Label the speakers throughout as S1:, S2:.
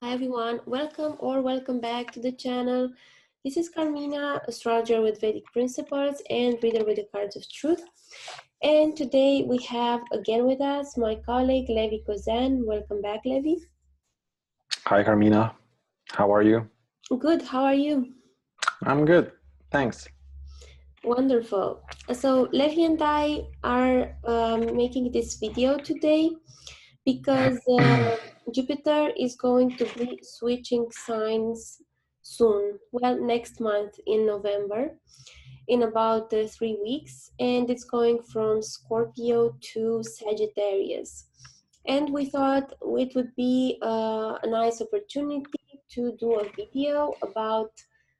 S1: Hi everyone, welcome back to the channel. This is Carmina, astrologer with Vedic principles and reader with the cards of truth. And today we have again with us my colleague Levi Kozan. Welcome back, Levi.
S2: Hi, Carmina. How are you?
S1: Good, how are you?
S2: I'm good, thanks.
S1: Wonderful. So Levi and I are making this video today because Jupiter is going to be switching signs soon. Well, next month in November, in about 3 weeks, and it's going from Scorpio to Sagittarius. And we thought it would be a nice opportunity to do a video about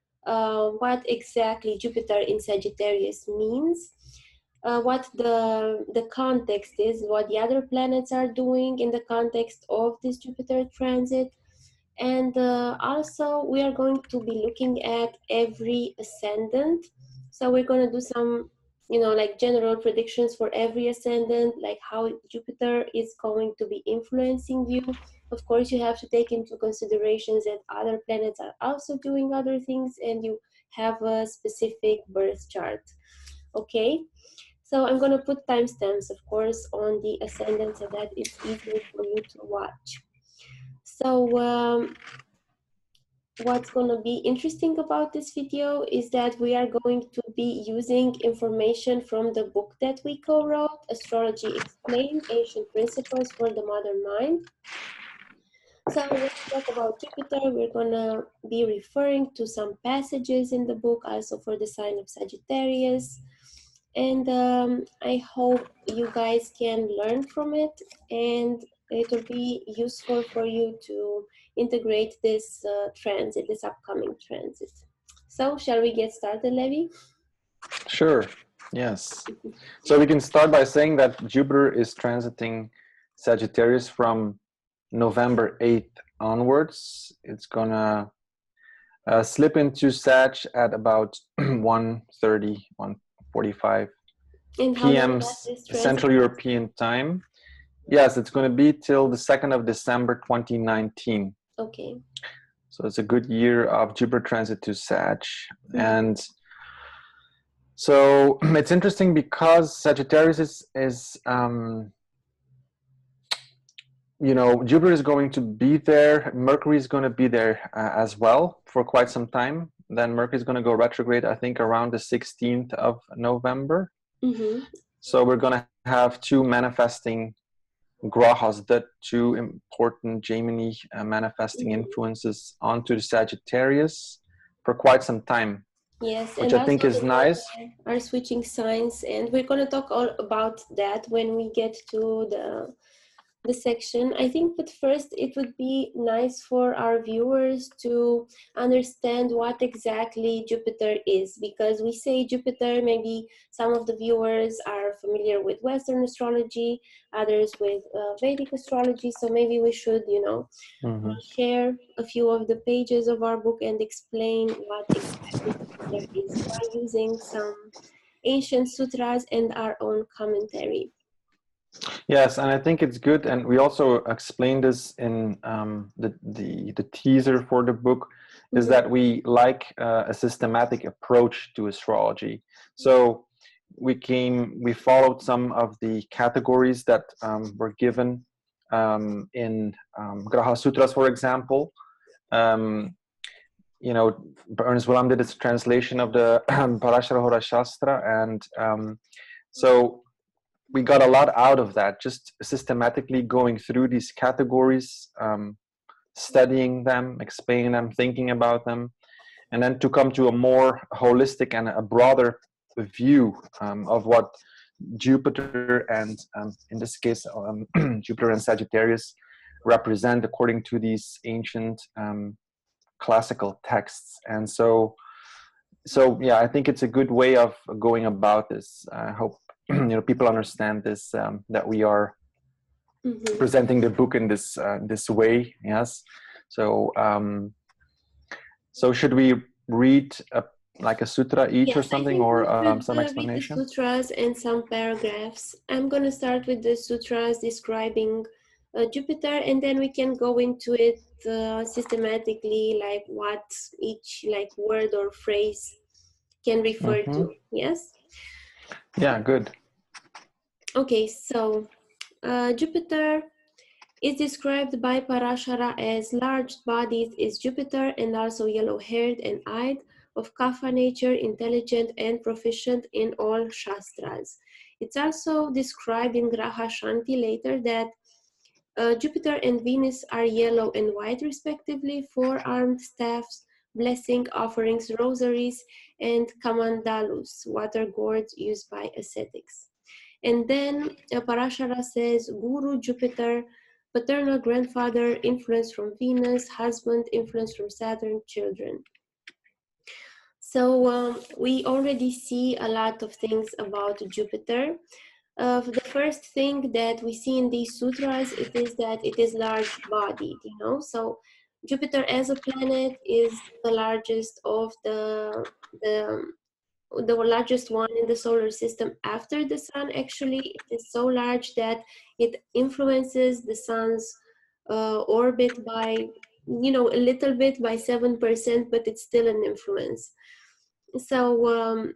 S1: what exactly Jupiter in Sagittarius means, what the context is, what the other planets are doing in the context of this Jupiter transit. And also we are going to be looking at every ascendant. So we're going to do some, like general predictions for every ascendant, like how Jupiter is going to be influencing you. Of course, you have to take into considerations that other planets are also doing other things and you have a specific birth chart. Okay, so I'm going to put timestamps, of course, on the ascendant so that it's easier for you to watch. So what's going to be interesting about this video is that we are going to be using information from the book that we co-wrote, Astrology Explained, Ancient Principles for the Modern Mind. So when we talk about Jupiter, we're going to be referring to some passages in the book, also for the sign of Sagittarius. And I hope you guys can learn from it, and it will be useful for you to integrate this transit, this upcoming transit. So shall we get started, Levi?
S2: Sure, yes. So we can start by saying that Jupiter is transiting Sagittarius from November 8th onwards. It's gonna slip into Sag at about 1:30, 1:45
S1: And how long
S2: p.m.
S1: does this transit
S2: Central European time. Yes, it's going to be till the 2nd of December 2019.
S1: Okay.
S2: So it's a good year of Jupiter transit to Sag. And so it's interesting because Sagittarius is Jupiter is going to be there. Mercury is going to be there as well for quite some time. Then Mercury is going to go retrograde, I think, around the 16th of November. So we're going to have two manifesting grahas, the two important Gemini manifesting influences onto the Sagittarius for quite some time.
S1: Yes,
S2: which
S1: and
S2: I think is nice.
S1: Are switching signs, and we're going to talk all about that when we get to the section. I think, but first it would be nice for our viewers to understand what exactly Jupiter is, because we say Jupiter, maybe some of the viewers are familiar with Western astrology, others with Vedic astrology, so maybe we should, share a few of the pages of our book and explain what exactly Jupiter is by using some ancient sutras and our own commentary.
S2: Yes, and I think it's good, and we also explained this in the teaser for the book, is that we like a systematic approach to astrology. So we followed some of the categories that were given in Graha Sutras, for example. Ernest Willam did his translation of the Parashara Hora Shastra, and so we got a lot out of that, just systematically going through these categories, studying them, explaining them, thinking about them, and then to come to a more holistic and a broader view of what Jupiter and, in this case, Jupiter and Sagittarius represent according to these ancient classical texts. And so yeah, I think it's a good way of going about this. I hope people understand this, that we are presenting the book in this way. Yes. So so should we read like a sutra each or something, or some explanation?
S1: Read the sutras and some paragraphs. I'm going to start with the sutras describing Jupiter, and then we can go into it systematically, like what each like word or phrase can refer
S2: Mm-hmm.
S1: to. Yes.
S2: Yeah, good.
S1: Okay, so Jupiter is described by Parashara as large bodied is Jupiter and also yellow-haired and eyed, of Kapha nature, intelligent and proficient in all Shastras. It's also described in Graha Shanti later that Jupiter and Venus are yellow and white respectively, four-armed staffs, blessing offerings, rosaries, and kamandalus, water gourds used by ascetics. And then Parashara says Guru Jupiter, paternal grandfather, influence from Venus, husband, influence from Saturn, children. So we already see a lot of things about Jupiter. The first thing that we see in these sutras, it is that it is large bodied, you know. So Jupiter as a planet is the largest of the the largest one in the solar system after the sun. Actually, it is so large that it influences the sun's orbit by, you know, a little bit, by 7%, but it's still an influence. So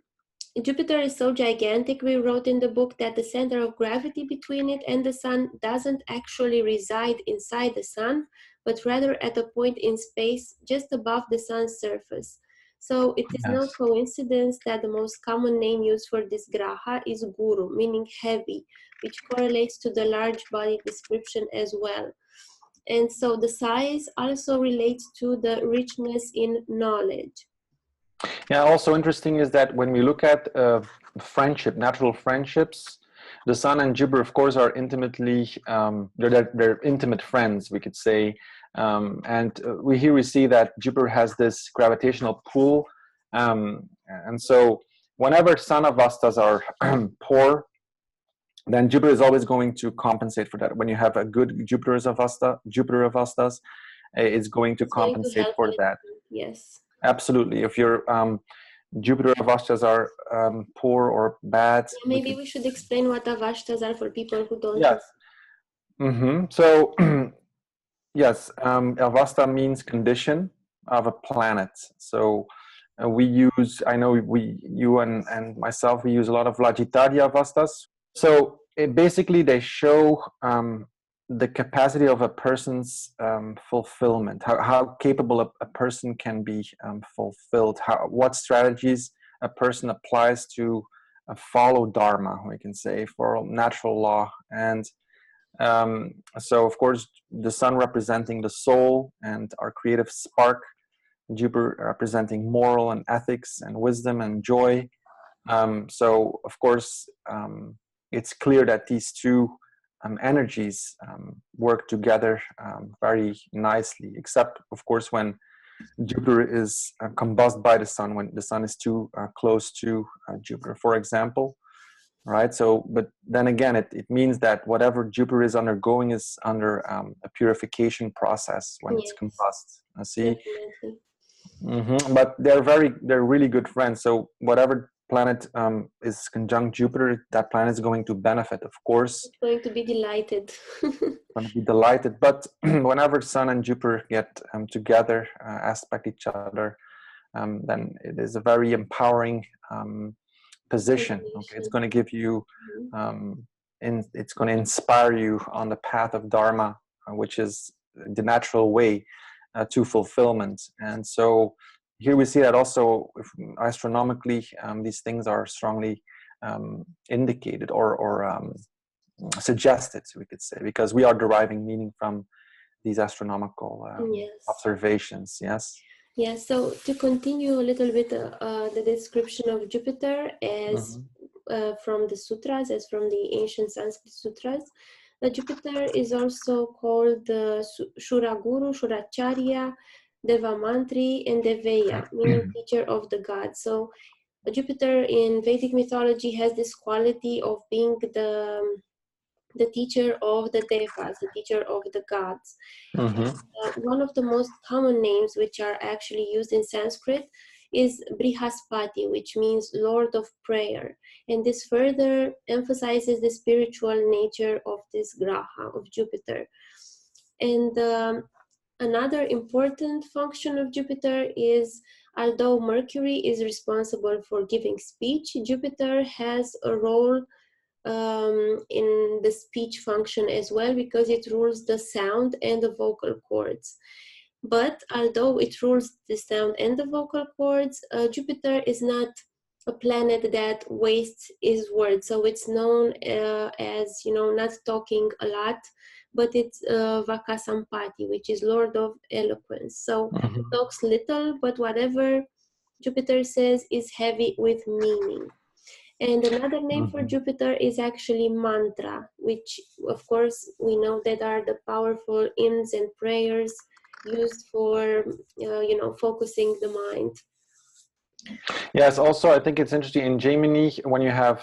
S1: Jupiter is so gigantic, we wrote in the book, that the center of gravity between it and the sun doesn't actually reside inside the sun, but rather at a point in space just above the sun's surface. So it is no
S2: Yes.
S1: coincidence that the most common name used for this graha is Guru, meaning heavy, which correlates to the large body description as well. And so the size also relates to the richness in knowledge.
S2: Yeah, also interesting is that when we look at friendship, natural friendships, the Sun and Jupiter, of course, are intimately, they're intimate friends, we could say. And we see that Jupiter has this gravitational pull. And so whenever Sun avastas are poor, then Jupiter is always going to compensate for that. When you have a good Jupiter avastas, it's going to
S1: It's going to
S2: compensate
S1: help a
S2: for that.
S1: little. Yes.
S2: Absolutely. If your Jupiter avastas are poor or bad,
S1: Yeah,
S2: we
S1: maybe
S2: could.
S1: we should explain what avashtas are for people who don't know.
S2: Yes. So, yes, avasta means condition of a planet. So we use, I know you and myself, we use a lot of Sagittarius avastas. So basically, they show the capacity of a person's fulfillment, how capable a person can be fulfilled, what strategies a person applies to follow Dharma, we can say, for natural law. And so, of course, the sun representing the soul and our creative spark, Jupiter representing moral and ethics and wisdom and joy. So, of course, it's clear that these two energies work together very nicely, except, of course, when Jupiter is combusted by the sun, when the sun is too close to Jupiter, for example. Right. So, but then again, it means that whatever Jupiter is undergoing is under a purification process when it's
S1: Yes,
S2: combust. See,
S1: definitely.
S2: but they're really good friends. So whatever planet is conjunct Jupiter, that planet is going to benefit, of course,
S1: It's going to be delighted.
S2: going to be delighted. But whenever Sun and Jupiter get together, aspect each other, then it is a very empowering position. Okay, it's
S1: Combination.
S2: going to give you,
S1: Mhm.
S2: it's going to inspire you on the path of Dharma, which is the natural way to fulfillment. And so here we see that also astronomically, these things are strongly indicated or suggested, we could say, because we are deriving meaning from these astronomical
S1: Yes.
S2: observations. Yes.
S1: Yeah, so to continue a little bit the description of Jupiter as
S2: Mm-hmm.
S1: from the sutras, as from the ancient Sanskrit sutras, Jupiter is also called Shuraguru, Shuracharya, Devamantri, and Deveya, meaning teacher of the gods. So Jupiter in Vedic mythology has this quality of being the teacher of the devas, the teacher of the gods.
S2: Mm-hmm.
S1: One of the most common names which are actually used in Sanskrit is Brihaspati, which means Lord of Prayer. And this further emphasizes the spiritual nature of this graha, of Jupiter. And another important function of Jupiter is, although Mercury is responsible for giving speech, Jupiter has a role in the speech function as well, because it rules the sound and the vocal cords. But although it rules the sound and the vocal cords, Jupiter is not a planet that wastes his words. So it's known as, not talking a lot, but it's Vakasampati, which is Lord of Eloquence. So he
S2: Mhm.
S1: talks little, but whatever Jupiter says is heavy with meaning. And another name for
S2: Mhm.
S1: Jupiter is actually mantra, which of course we know that are the powerful hymns and prayers used for, focusing the mind.
S2: Yes, also I think it's interesting in Gemini when you have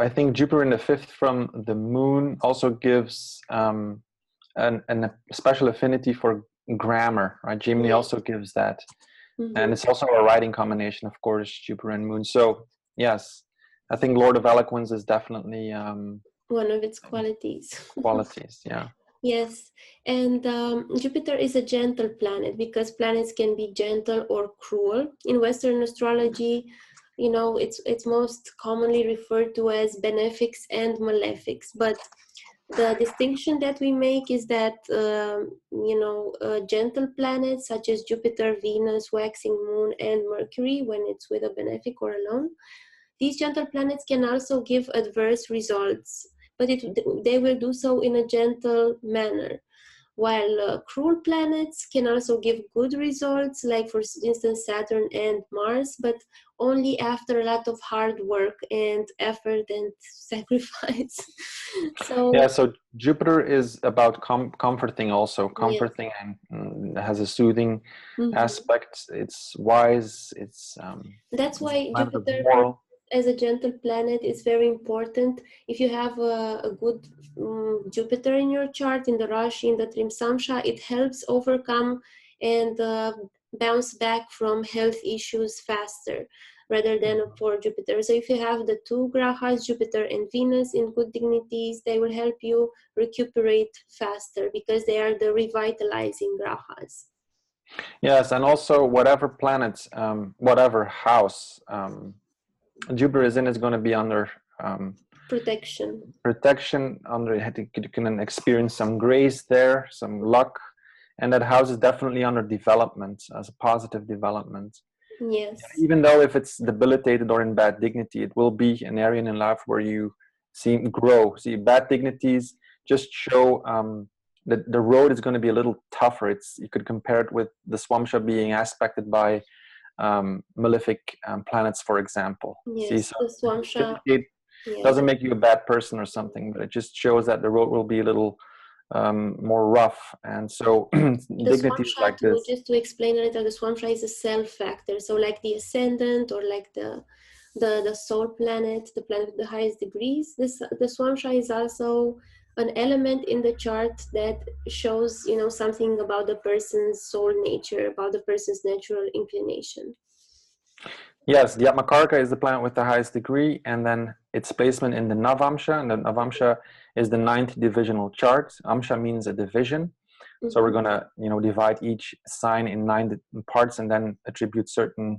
S2: I think Jupiter in the fifth from the moon also gives a special affinity for grammar, right? Gemini
S1: Yes.
S2: also gives that. And
S1: Hmm.
S2: it's also a writing combination, of course, Jupiter and moon. So yes, I think Lord of Eloquence is definitely
S1: One of its qualities.
S2: qualities. Yeah.
S1: Yes, and Jupiter is a gentle planet because planets can be gentle or cruel. In Western astrology, it's most commonly referred to as benefics and malefics. But the distinction that we make is that gentle planets such as Jupiter, Venus, waxing moon, and Mercury, when it's with a benefic or alone, these gentle planets can also give adverse results, but they will do so in a gentle manner. While cruel planets can also give good results, like for instance Saturn and Mars, but only after a lot of hard work and effort and sacrifice.
S2: Yeah.
S1: So,
S2: So Jupiter is about comforting, also
S1: yes.
S2: comforting, and has a soothing
S1: Mhm.
S2: aspect. It's wise.
S1: That's
S2: It's a
S1: why
S2: planet of
S1: Jupiter,
S2: moral.
S1: as a gentle planet, is very important. If you have a good Jupiter in your chart, in the Rashi, in the Trimsamsha, it helps overcome and bounce back from health issues faster rather than a poor Jupiter. So if you have the two grahas, Jupiter and Venus, in good dignities, they will help you recuperate faster because they are the revitalizing grahas.
S2: Yes, and also whatever planets, whatever house Jupiter is in is going to be under
S1: Protection.
S2: protection. Under you can experience some grace there, some luck, and that house is definitely under development as a positive development.
S1: Yes.
S2: Even though if it's debilitated or in bad dignity, it will be an area in life where you see grow. See, bad dignities just show that the road is going to be a little tougher. It's you could compare it with the Swamsha being aspected by malefic planets, for example. See,
S1: Yes,
S2: so
S1: the Swamsha.
S2: it
S1: Yes,
S2: doesn't make you a bad person or something, but it just shows that the road will be a little more rough. And so
S1: the
S2: dignities
S1: Swamsha,
S2: like this.
S1: just to explain a little, the Swamsha is a self factor. So like the Ascendant, or like the soul planet, the planet with the highest degrees, the Swamsha is also an element in the chart that shows, something about the person's soul nature, about the person's natural inclination.
S2: Yes, the Atmakarka is the planet with the highest degree, and then its placement in the Navamsha, and the Navamsha is the ninth divisional chart. Amsha means a division, so we're
S1: Mm-hmm.
S2: gonna, divide each sign in nine parts, and then attribute certain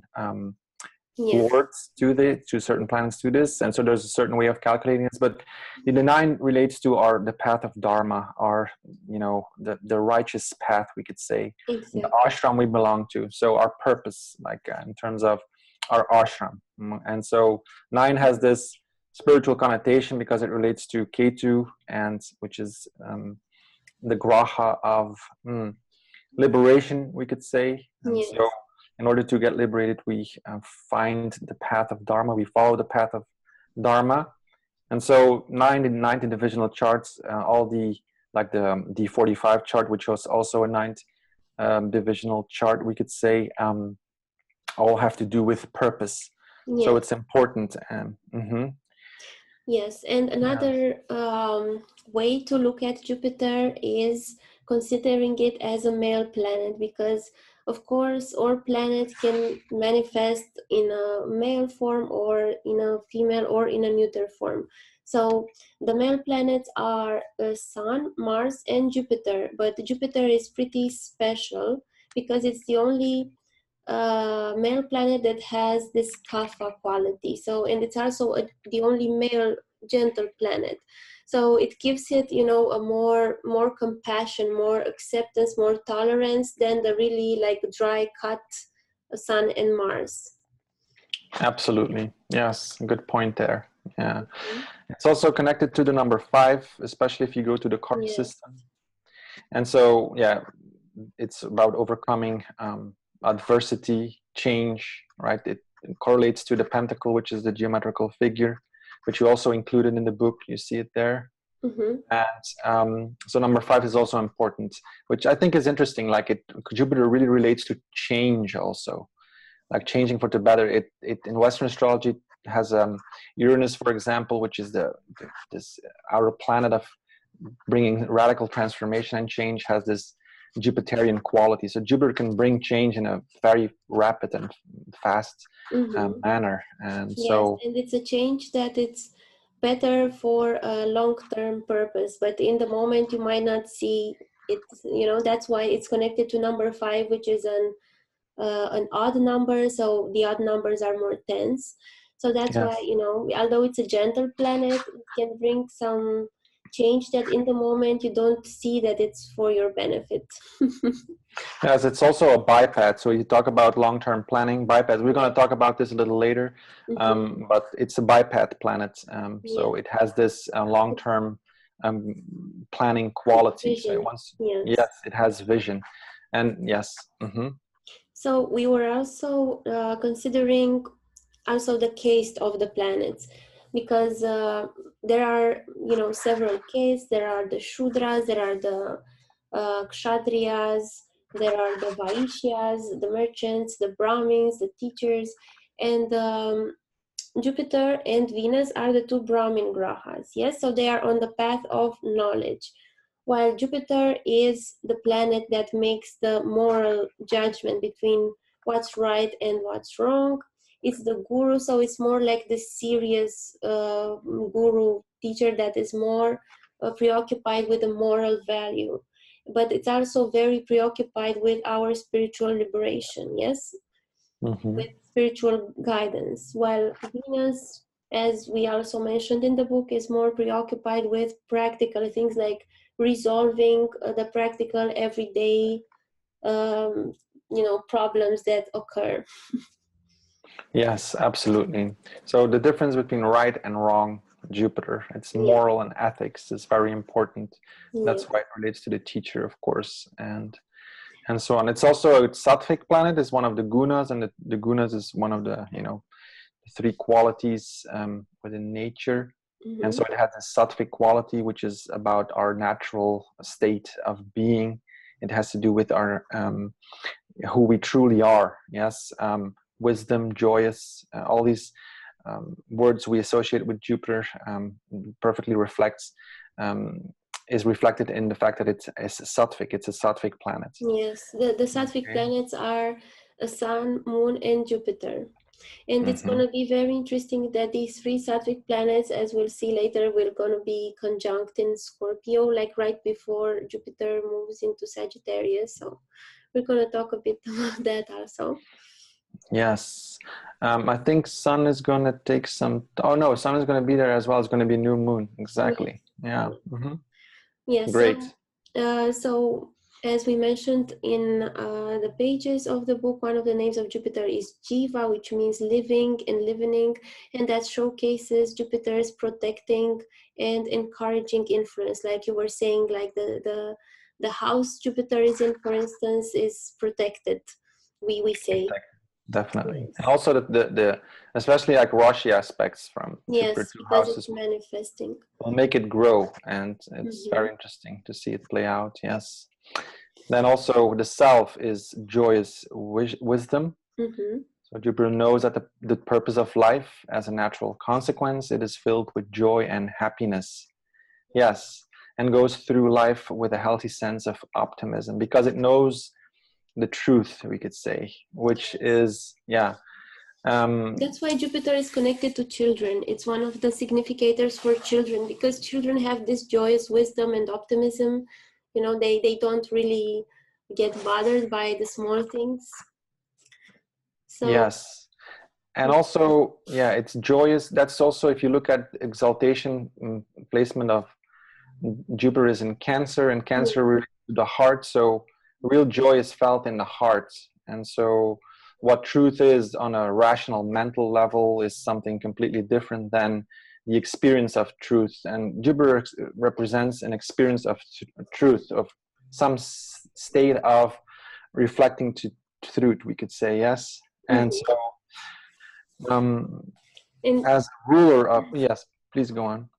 S1: Yes,
S2: lords to certain planets to this, and so there's a certain way of calculating this. But the nine relates to the path of Dharma, our, the righteous path, we could say, the
S1: exactly.
S2: ashram we belong to. So our purpose, like in terms of our ashram. And so nine has this spiritual connotation because it relates to Ketu, and which is the graha of liberation, we could say. And so
S1: Yes,
S2: in order to get liberated, we find the path of Dharma. We follow the path of Dharma. And so 90 divisional charts, all the, like the D45 chart, which was also a ninth divisional chart, we could say, all have to do with purpose. So
S1: yes.
S2: it's important.
S1: Yes, and
S2: Yeah.
S1: another way to look at Jupiter is considering it as a male planet, because, of course, our planet can manifest in a male form or in a female or in a neuter form. So the male planets are Sun, Mars, and Jupiter. But Jupiter is pretty special because it's the only male planet that has this kapha quality. So, and it's also the only male gentle planet. So it gives it, you know, a more compassion, more acceptance, more tolerance than the really like dry cut Sun and Mars.
S2: Absolutely. Yes. Good point there. Yeah.
S1: Mhm.
S2: It's also connected to the number 5, especially if you go to the card
S1: Yes.
S2: system. And so, yeah, it's about overcoming adversity, change, right? It correlates to the pentacle, which is the geometrical figure, which you also included in the book. You see it there.
S1: Mm-hmm.
S2: And so number 5 is also important, which I think is interesting. Like Jupiter really relates to change also, like changing for the better. It in Western astrology has Uranus, for example, which is this our planet of bringing radical transformation and change, has this Jupiterian quality. So Jupiter can bring change in a very rapid and fast
S1: Mm-hmm.
S2: manner. And
S1: Yes,
S2: so,
S1: and it's a change that it's better for a long-term purpose, but in the moment you might not see it, you know, that's why it's connected to number 5, which is an odd number, so the odd numbers are more tense. So that's why,
S2: yes.
S1: you know, although it's a gentle planet, it can bring some change that in the moment you don't see that it's for your benefit.
S2: Yes, it's also a biped. So you talk about long-term planning, biped. We're going to talk about this a little later,
S1: Mm-hmm.
S2: but it's a biped planet. So
S1: Yeah,
S2: it has this long-term um, planning
S1: it's
S2: quality. So it
S1: vision.
S2: wants,
S1: Yes.
S2: yes, it has vision, and yes,
S1: So we were also considering also the caste of the planets, because there are, you know, several castes. There are the Shudras, there are the Kshatriyas, there are the Vaishyas, the merchants, the Brahmins, the teachers, and Jupiter and Venus are the two Brahmin grahas. Yes, so they are on the path of knowledge. While Jupiter is the planet that makes the moral judgment between what's right and what's wrong. It's the guru, so it's more like the serious guru teacher that is more preoccupied with the moral value. But it's also very preoccupied with our spiritual liberation. Yes,
S2: mm-hmm.
S1: with spiritual guidance, while Venus, as we also mentioned in the book, is more preoccupied with practical things like resolving the practical everyday um, problems that occur.
S2: Yes, absolutely. So the difference between right and wrong, Jupiter, it's
S1: Yeah.
S2: moral and ethics is very important. That's
S1: Yes.
S2: why it relates to the teacher, of course, and so on. It's also a sattvic planet, is one of the gunas, and the gunas is one of the the 3 qualities within nature. And
S1: Mm-hmm.
S2: so it has a sattvic quality, which is about our natural state of being. It has to do with our who we truly are. Yes, wisdom, joyous, all these words we associate with Jupiter perfectly reflects. Is reflected in the fact that it's sattvic. It's a sattvic planet.
S1: Yes, the Sattvic
S2: Okay.
S1: planets are Sun, Moon, and Jupiter. And it's going
S2: Mm-hmm.
S1: to be very interesting that these 3 Sattvic planets, as we'll see later, will going to be conjunct in Scorpio, like right before Jupiter moves into Sagittarius. So we're going to talk a bit about that also.
S2: Yes. I think Sun is going to take some. Oh no, Sun is going to be there as well. It's going to be new moon. Exactly. Yeah.
S1: Yes.
S2: Mm-hmm.
S1: Yes,
S2: Great.
S1: so as we mentioned in the pages of the book, one of the names of Jupiter is Jiva, which means living and livening, and that showcases Jupiter's protecting and encouraging influence. Like you were saying, like the house Jupiter is in, for instance, is protected. We say
S2: Definitely. And
S1: yes,
S2: also the especially like Rashi aspects from Jupiter
S1: yes,
S2: two
S1: because it's
S2: houses
S1: manifesting.
S2: will make it grow, and it's
S1: Mm-hmm.
S2: very interesting to see it play out. Yes. Then also the self is joyous wisdom.
S1: Mm-hmm.
S2: So Jupiter knows that the purpose of life as a natural consequence, it is filled with joy and happiness. Yes. And goes through life with a healthy sense of optimism because it knows the truth, we could say, which is, yeah,
S1: That's why Jupiter is connected to children. It's one of the significators for children, because children have this joyous wisdom and optimism. You know, they don't really get bothered by the small things. So
S2: yes. And also, yeah, it's joyous. That's also, if you look at exaltation placement of Jupiter is in Cancer, and Cancer relates to the heart. So real joy is felt in the heart. And so what truth is on a rational mental level is something completely different than the experience of truth. And Jupiter represents an experience of truth, of some state of reflecting to truth, we could say, yes. And so as a ruler of, yes, please go on.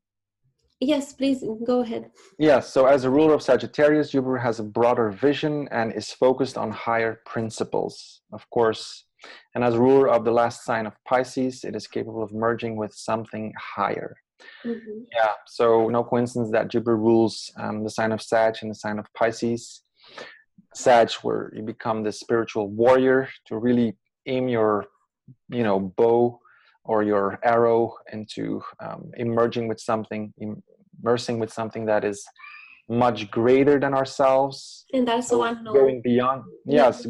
S1: Yes, please go ahead.
S2: Yes, so as a ruler of Sagittarius, Jupiter has a broader vision and is focused on higher principles, of course. And as a ruler of the last sign of Pisces, it is capable of merging with something higher. Yeah, so no coincidence that Jupiter rules the sign of Sag and the sign of Pisces. Sag, where you become the spiritual warrior to really aim your, bow or your arrow into immersing with something that is much greater than ourselves,
S1: and also unknown.
S2: Going beyond. Yes,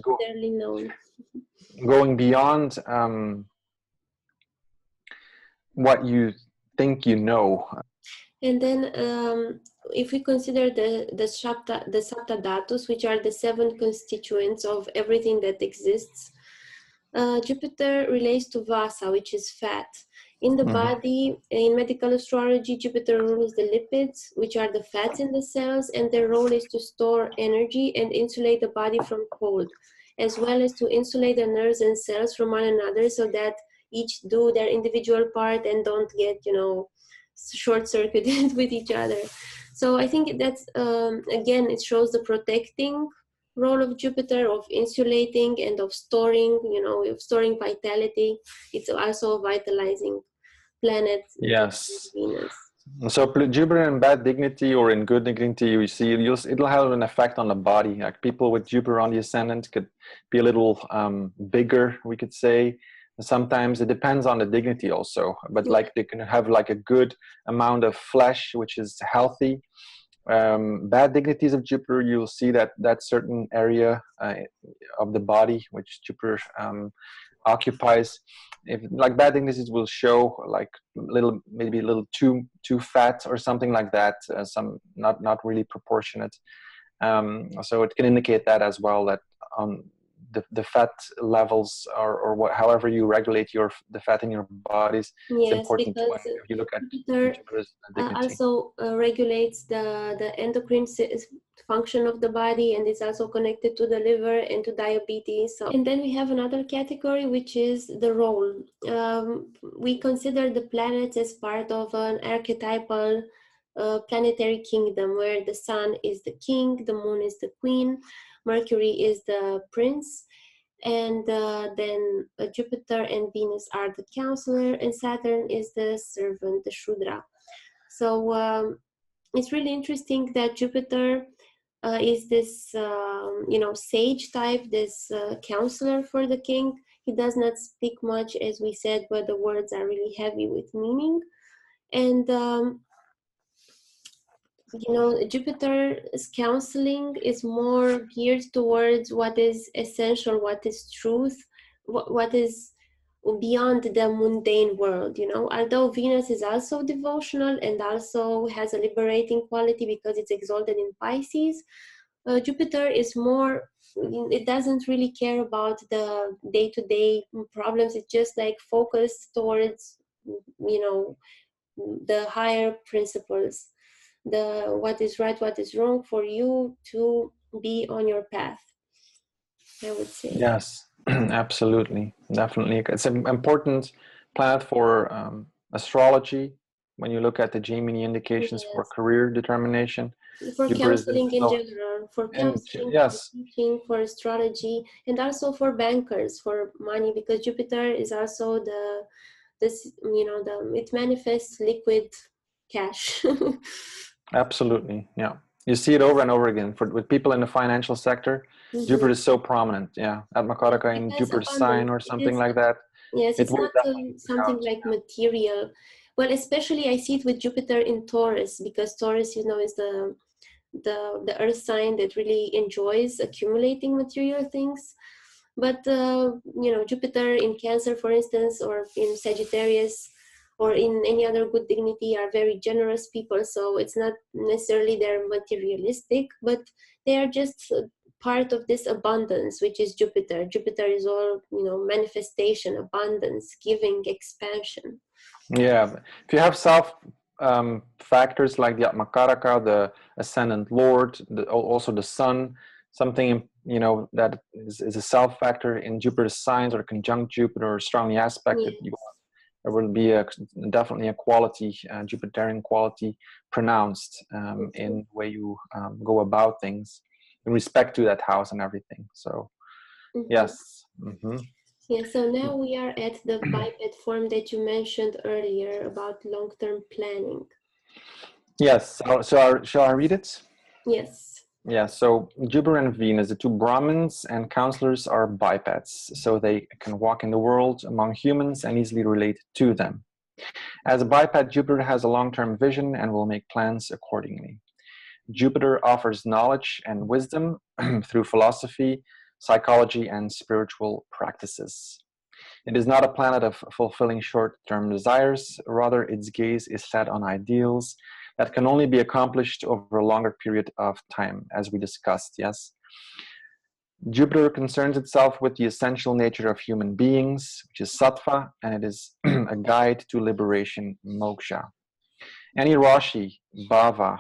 S2: going beyond what you think you know.
S1: And then if we consider the Sapta Dhatus, which are the 7 constituents of everything that exists, Jupiter relates to Vasa, which is fat. In the body, in medical astrology, Jupiter rules the lipids, which are the fats in the cells, and their role is to store energy and insulate the body from cold, as well as to insulate the nerves and cells from one another, so that each do their individual part and don't get, short-circuited with each other. So I think that's, again, it shows the protecting role of Jupiter, of insulating and of storing, of storing vitality. It's also a vitalizing planet.
S2: Yes.
S1: Venus.
S2: So Jupiter in bad dignity or in good dignity, you see, it'll have an effect on the body. Like people with Jupiter on the ascendant could be a little bigger, we could say. Sometimes it depends on the dignity also, but like they can have like a good amount of flesh, which is healthy. Bad dignities of Jupiter, you'll see that certain area of the body which Jupiter occupies, if like bad dignities will show like maybe a little too fat or something like that, some not really proportionate. So it can indicate that as well, that the fat levels or however you regulate the fat in your bodies, it's important when you look at Jupiter's dignity.
S1: Also regulates the endocrine function of the body, and it's also connected to the liver and to diabetes. So, and then we have another category, which is the role. We consider the planets as part of an archetypal planetary kingdom, where the sun is the king, the moon is the queen, Mercury is the prince, and then Jupiter and Venus are the counselor, and Saturn is the servant, the Shudra. So it's really interesting that Jupiter is this, sage type, this counselor for the king. He does not speak much, as we said, but the words are really heavy with meaning. And Jupiter's counseling is more geared towards what is essential, what is truth, what is beyond the mundane world. Although Venus is also devotional and also has a liberating quality because it's exalted in Pisces, Jupiter is more, it doesn't really care about the day-to-day problems. It's just like focused towards, the higher principles, what is right, what is wrong, for you to be on your path, I would say.
S2: Yes, absolutely, definitely. It's an important planet for astrology. When you look at the Gemini indications for career determination,
S1: for counseling in general, for counseling, for teaching, for astrology, and also for bankers, for money, because Jupiter is also it manifests liquid cash.
S2: Absolutely, yeah. You see it over and over again with people in the financial sector. Jupiter is so prominent, yeah. At Makaraka in Jupiter's sign or something like that.
S1: Yes,
S2: It
S1: it's
S2: will
S1: not
S2: definitely
S1: something
S2: count.
S1: like material. Well, especially I see it with Jupiter in Taurus, because Taurus, is the earth sign that really enjoys accumulating material things. But Jupiter in Cancer, for instance, or in Sagittarius, or in any other good dignity, are very generous people. So it's not necessarily they're materialistic, but they are just part of this abundance, which is Jupiter. Jupiter is all, manifestation, abundance, giving, expansion.
S2: Yeah, if you have self factors like the Atmakaraka, the ascendant lord, also the sun, something that is a self factor in Jupiter's signs or conjunct Jupiter or strongly aspected,
S1: Yes.
S2: there will be definitely a quality, Jupiterian quality pronounced in the way you go about things in respect to that house and everything. So
S1: Mm-hmm.
S2: yes. Mm-hmm.
S1: Yeah, so now we are at the biped form that you mentioned earlier about long-term planning.
S2: Yes. Shall I read it?
S1: Yes.
S2: Yeah, so Jupiter and Venus, the two Brahmins and counselors, are bipeds, so they can walk in the world among humans and easily relate to them. As a biped, Jupiter has a long-term vision and will make plans accordingly. Jupiter offers knowledge and wisdom through philosophy, psychology, and spiritual practices. It is not a planet of fulfilling short-term desires, rather its gaze is set on ideals that can only be accomplished over a longer period of time, as we discussed, yes? Jupiter concerns itself with the essential nature of human beings, which is sattva, and it is a guide to liberation, moksha. Any Rashi, Bhava,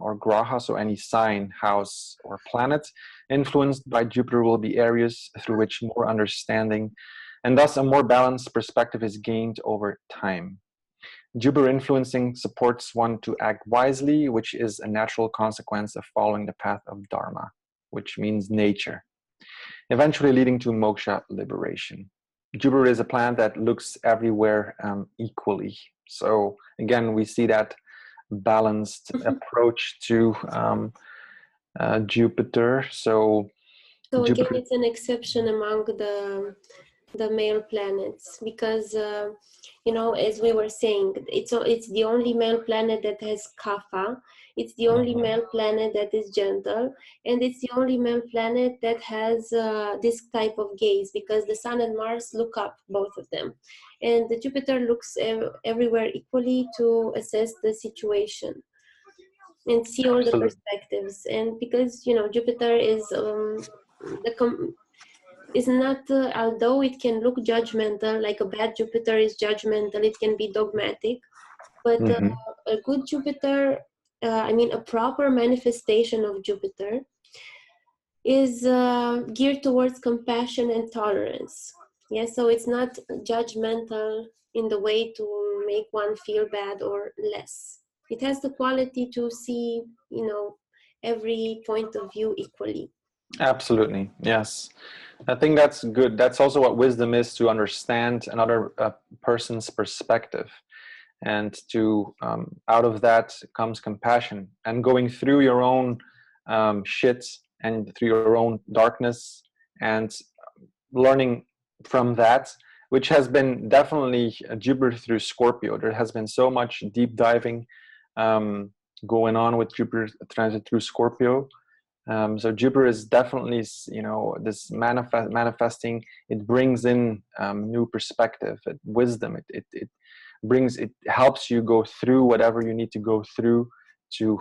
S2: or Graha, so any sign, house, or planet influenced by Jupiter will be areas through which more understanding and thus a more balanced perspective is gained over time. Jupiter influencing supports one to act wisely, which is a natural consequence of following the path of Dharma, which means nature, eventually leading to moksha, liberation. Jupiter is a planet that looks everywhere equally. So again, we see that balanced approach to Jupiter. So
S1: So again,
S2: Jupiter.
S1: it's an exception among the male planets, because as we were saying, it's the only male planet that has kapha. It's the only male planet that is gentle, and it's the only male planet that has this type of gaze, because the sun and Mars look up, both of them, and the Jupiter looks everywhere equally to assess the situation and see all the
S2: Absolutely.
S1: perspectives. And because Jupiter is is not, although it can look judgmental, like a bad Jupiter is judgmental, it can be dogmatic, but
S2: Mm-hmm.
S1: a good Jupiter, a proper manifestation of Jupiter is geared towards compassion and tolerance. Yeah, so it's not judgmental in the way to make one feel bad or less. It has the quality to see, every point of view equally.
S2: Absolutely. Yes. I think that's good. That's also what wisdom is, to understand another person's perspective. And to out of that comes compassion and going through your own shit and through your own darkness and learning from that, which has been definitely Jupiter through Scorpio. There has been so much deep diving um, going on with Jupiter transit through Scorpio. So Jupiter is definitely, this manifesting. It brings in new perspective, wisdom. It helps you go through whatever you need to go through to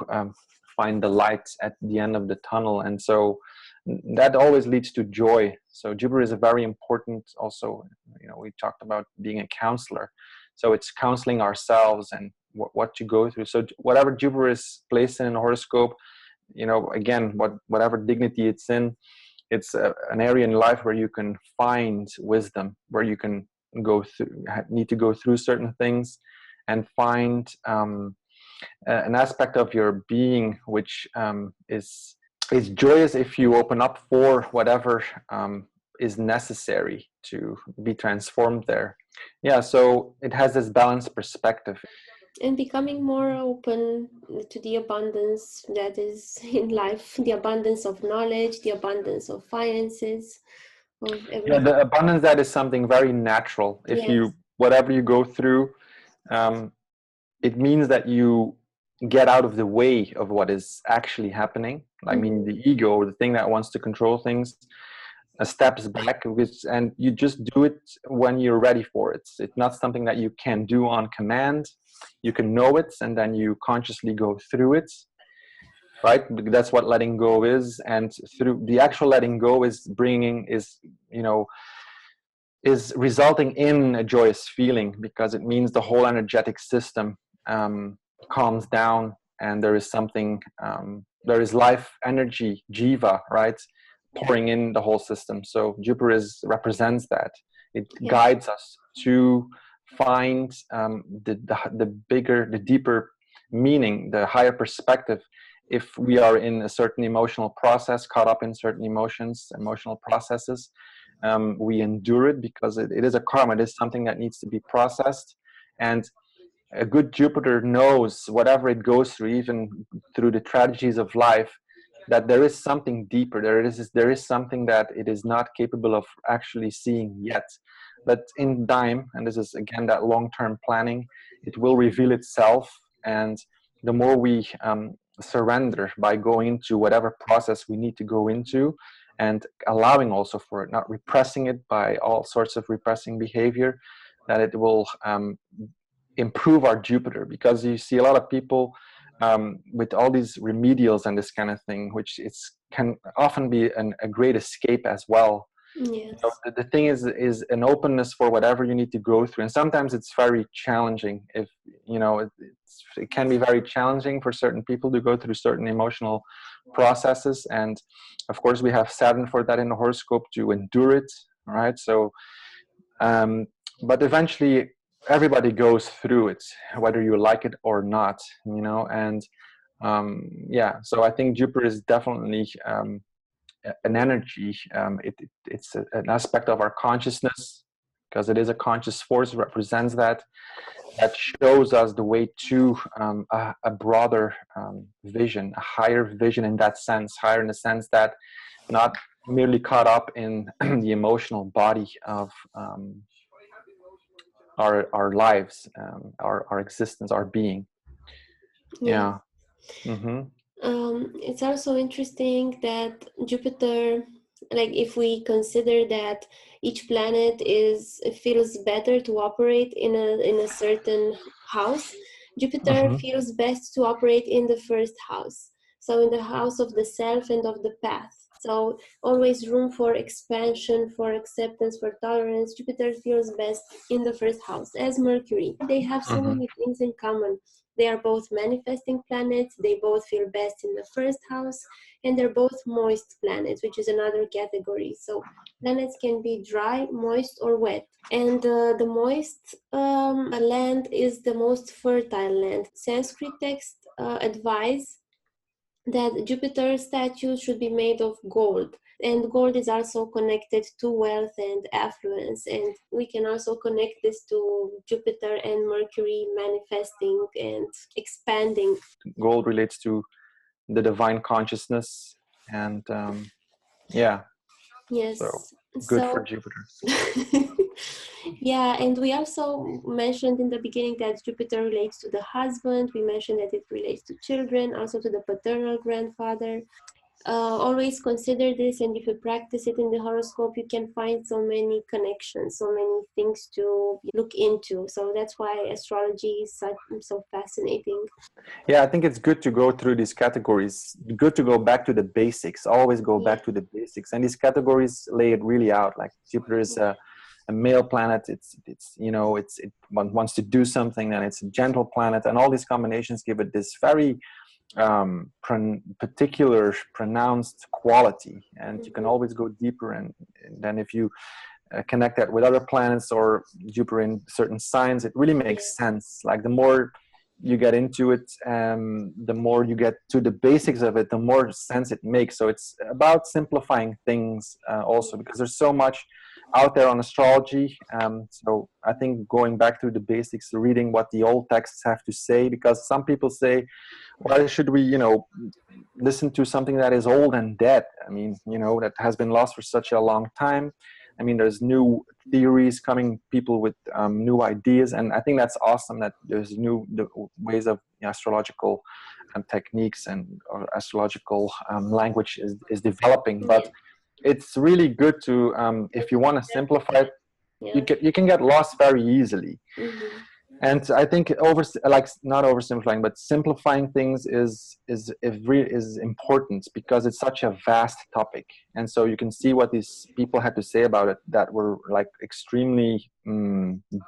S2: find the light at the end of the tunnel. And so that always leads to joy. So Jupiter is a very important, also, we talked about being a counselor. So it's counseling ourselves and what to go through. So whatever Jupiter is placed in a horoscope, again, whatever dignity it's in, it's an area in life where you can find wisdom, where you can need to go through certain things and find an aspect of your being which is joyous if you open up for whatever is necessary to be transformed there. Yeah, so it has this balanced perspective.
S1: And becoming more open to the abundance that is in life, the abundance of knowledge, the abundance of finances, of
S2: Yeah,
S1: everything.
S2: the abundance, that is something very natural. If
S1: Yes.
S2: you, whatever you go through, um, it means that you get out of the way of what is actually happening. I mean,
S1: Mm-hmm.
S2: the ego, or the thing that wants to control things, steps back, and you just do it when you're ready for it. It's not something that you can do on command. You can know it, and then you consciously go through it, right? That's what letting go is. And through the actual letting go is bringing, is, you know, is resulting in a joyous feeling, because it means the whole energetic system calms down, and there is something, there is life energy, jiva, right, pouring in the whole system. So Jupiter represents that. It
S1: Yes.
S2: guides us to find the bigger, the deeper meaning, the higher perspective. If we are in a certain emotional process, caught up in certain emotions, emotional processes, we endure it because it is a karma. It is something that needs to be processed. And a good Jupiter knows, whatever it goes through, even through the tragedies of life, that there is something deeper. There is something that it is not capable of actually seeing yet. But in time, and this is again that long-term planning, it will reveal itself. And the more we surrender by going into whatever process we need to go into, and allowing also for it, not repressing it by all sorts of repressing behavior, that it will improve our Jupiter. Because you see a lot of people with all these remedials and this kind of thing, which can often be a great escape as well. You know,
S1: Yes.
S2: the thing is an openness for whatever you need to go through, and sometimes it's very challenging. If you know, it can be very challenging for certain people to go through certain emotional processes, and of course we have Saturn for that in the horoscope, to endure it, right? So um, but eventually everybody goes through it, whether you like it or not, you know. And yeah, so I think Jupiter is definitely an energy. It's an aspect of our consciousness, because it is a conscious force. It represents that shows us the way to a broader vision, a higher vision in that sense, higher in the sense that not merely caught up in the emotional body of our lives, our existence, our being.
S1: Yeah.
S2: Yeah. Mm-hmm.
S1: It's also interesting that Jupiter, like if we consider that each planet feels better to operate in a certain house, Jupiter
S2: Mm-hmm.
S1: feels best to operate in the first house. So in the house of the self and of the path. So always room for expansion, for acceptance, for tolerance. Jupiter feels best in the first house, as Mercury. They have so
S2: Mm-hmm.
S1: many things in common. They are both manifesting planets. They both feel best in the first house, and they're both moist planets, which is another category. So planets can be dry, moist, or wet. And the moist land is the most fertile land. Sanskrit texts advise that Jupiter statues should be made of gold. And gold is also connected to wealth and affluence. And we can also connect this to Jupiter and Mercury manifesting and expanding.
S2: Gold relates to the divine consciousness, and yeah, so
S1: Yes.
S2: good for
S1: So,
S2: Jupiter.
S1: yeah, and we also mentioned in the beginning that Jupiter relates to the husband. We mentioned that it relates to children, also to the paternal grandfather. Always consider this, and if you practice it in the horoscope, you can find so many connections, so many things to look into. So that's why astrology is so fascinating.
S2: Yeah, I think it's good to go through these categories. Good to go back to the basics. Always go
S1: Yeah.
S2: back to the basics, and these categories lay it really out. Like Jupiter is a male planet. It's you know, it wants to do something, and it's a gentle planet, and all these combinations give it this very particular pronounced quality. And you can
S1: Mhm.
S2: always go deeper, and then if you connect that with other planets or Jupiter in certain signs, it really makes
S1: Yes.
S2: sense. Like the more you get into it, the more you get to the basics of it, the more sense it makes. So it's about simplifying things also, because there's so much out there on astrology. So I think going back to the basics, reading what the old texts have to say, because some people say, why should we, you know, listen to something that is old and dead? I mean, you know, that has been lost for such a long time. I mean, there's new theories coming, people with new ideas, and I think that's awesome that there's new ways of astrological techniques and or astrological language is developing. But
S1: Yeah.
S2: it's really good to if you want to simplify it,
S1: Yeah.
S2: you can get lost very easily.
S1: Mm-hmm.
S2: And I think not oversimplifying, but simplifying things is important because it's such a vast topic. And so you can see what these people had to say about it that were like extremely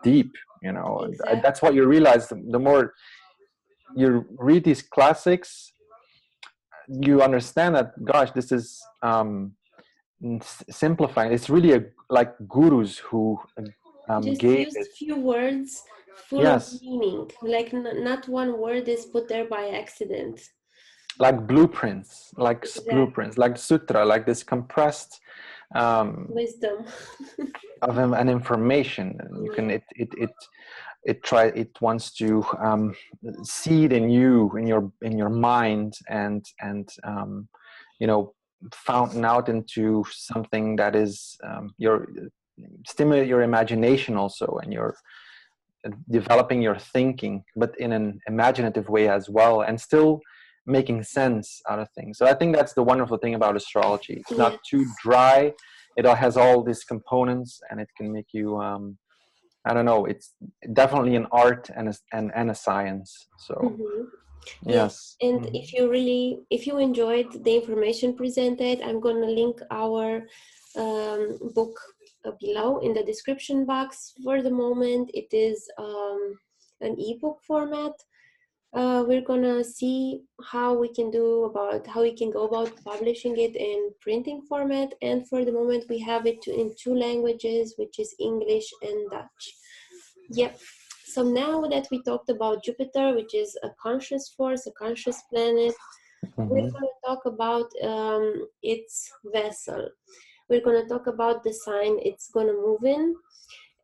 S2: deep. You know, and
S1: Exactly.
S2: that's what you realize the more you read these classics, you understand that gosh, this is simplifying. It's really like gurus who
S1: Just
S2: gave
S1: used
S2: it.
S1: few words full of
S2: Yes,
S1: meaning. Like not one word is put there by accident.
S2: like blueprints,
S1: Exactly.
S2: like sutra, like this compressed
S1: Wisdom.
S2: of an information. And you can
S1: Yeah.
S2: it wants to seed in you in your mind and you know, fountain out into something that is your stimulate your imagination also, and your developing your thinking, but in an imaginative way as well, and still making sense out of things. So I think that's the wonderful thing about astrology. It's not
S1: Yes.
S2: too dry. It all has all these components, and it can make you I don't know, it's definitely an art and a science. So
S1: Mm-hmm. Yes.
S2: yes.
S1: And
S2: Mhm.
S1: if you enjoyed the information presented, I'm going to link our book below in the description box. For the moment, it is an ebook format. We're gonna see how we can go about publishing it in printing format. And for the moment, we have it in two languages, which is English and Dutch. Yep. So now that we talked about Jupiter, which is a conscious force, a conscious planet, we're
S2: Mhm.
S1: going to talk about its vessel. We're going to talk about the sign it's going to move in.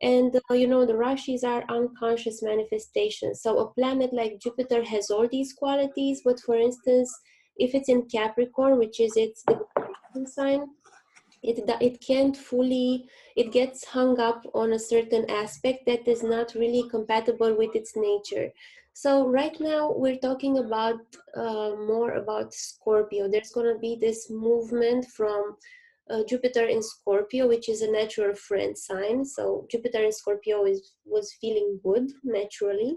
S1: And the Rashis are unconscious manifestations. So a planet like Jupiter has all these qualities, but for instance, if it's in Capricorn, which is its the sign, it can't fully, it gets hung up on a certain aspect that is not really compatible with its nature. So right now we're talking about more about Scorpio. There's going to be this movement from Jupiter in Scorpio, which is a natural friend sign. So Jupiter in Scorpio was feeling good naturally,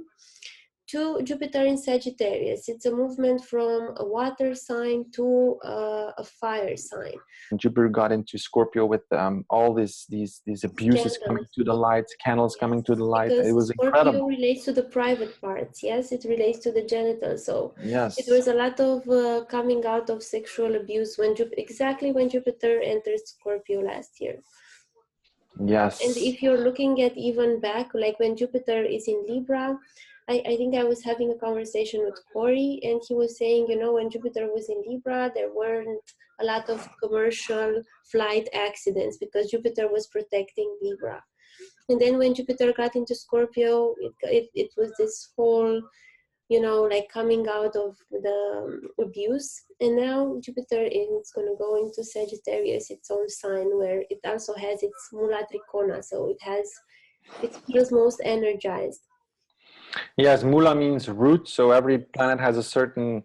S1: to Jupiter in Sagittarius. It's a movement from a water sign to a fire sign.
S2: Jupiter got into Scorpio with all these abuses coming
S1: Scandals.
S2: to the light, scandals coming to
S1: Yes,
S2: the light. It
S1: because
S2: was
S1: Scorpio
S2: incredible.
S1: relates to the private parts. Yes, it relates to the genitals. So it
S2: Yes,
S1: was a lot of coming out of sexual abuse exactly when Jupiter entered Scorpio last year. And
S2: yes.
S1: if you're looking at even back, like when Jupiter is in Libra, I think I was having a conversation with Corey, and he was saying, when Jupiter was in Libra, there weren't a lot of commercial flight accidents because Jupiter was protecting Libra. And then when Jupiter got into Scorpio, it was this whole, like coming out of the abuse. And now Jupiter is going to go into Sagittarius, its own sign, where it also has its Mula Trikona. So it feels most energized.
S2: Yes, Mula means root, so every planet has a certain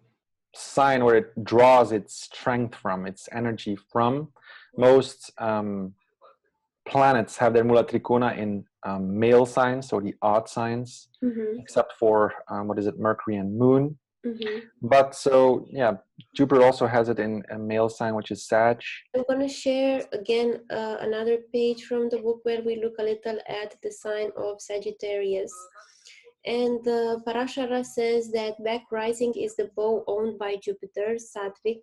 S2: sign where it draws its strength from, its energy from. Most planets have their Mula Trikona in male signs, so the odd signs,
S1: Mm-hmm.
S2: except for what is it, Mercury and Moon.
S1: Mm-hmm.
S2: But so yeah, Jupiter also has it in a male sign, which is Sag.
S1: I'm going to share again another page from the book where we look a little at the sign of Sagittarius. And Parashara says that back rising is the bow owned by Jupiter, Sattvic,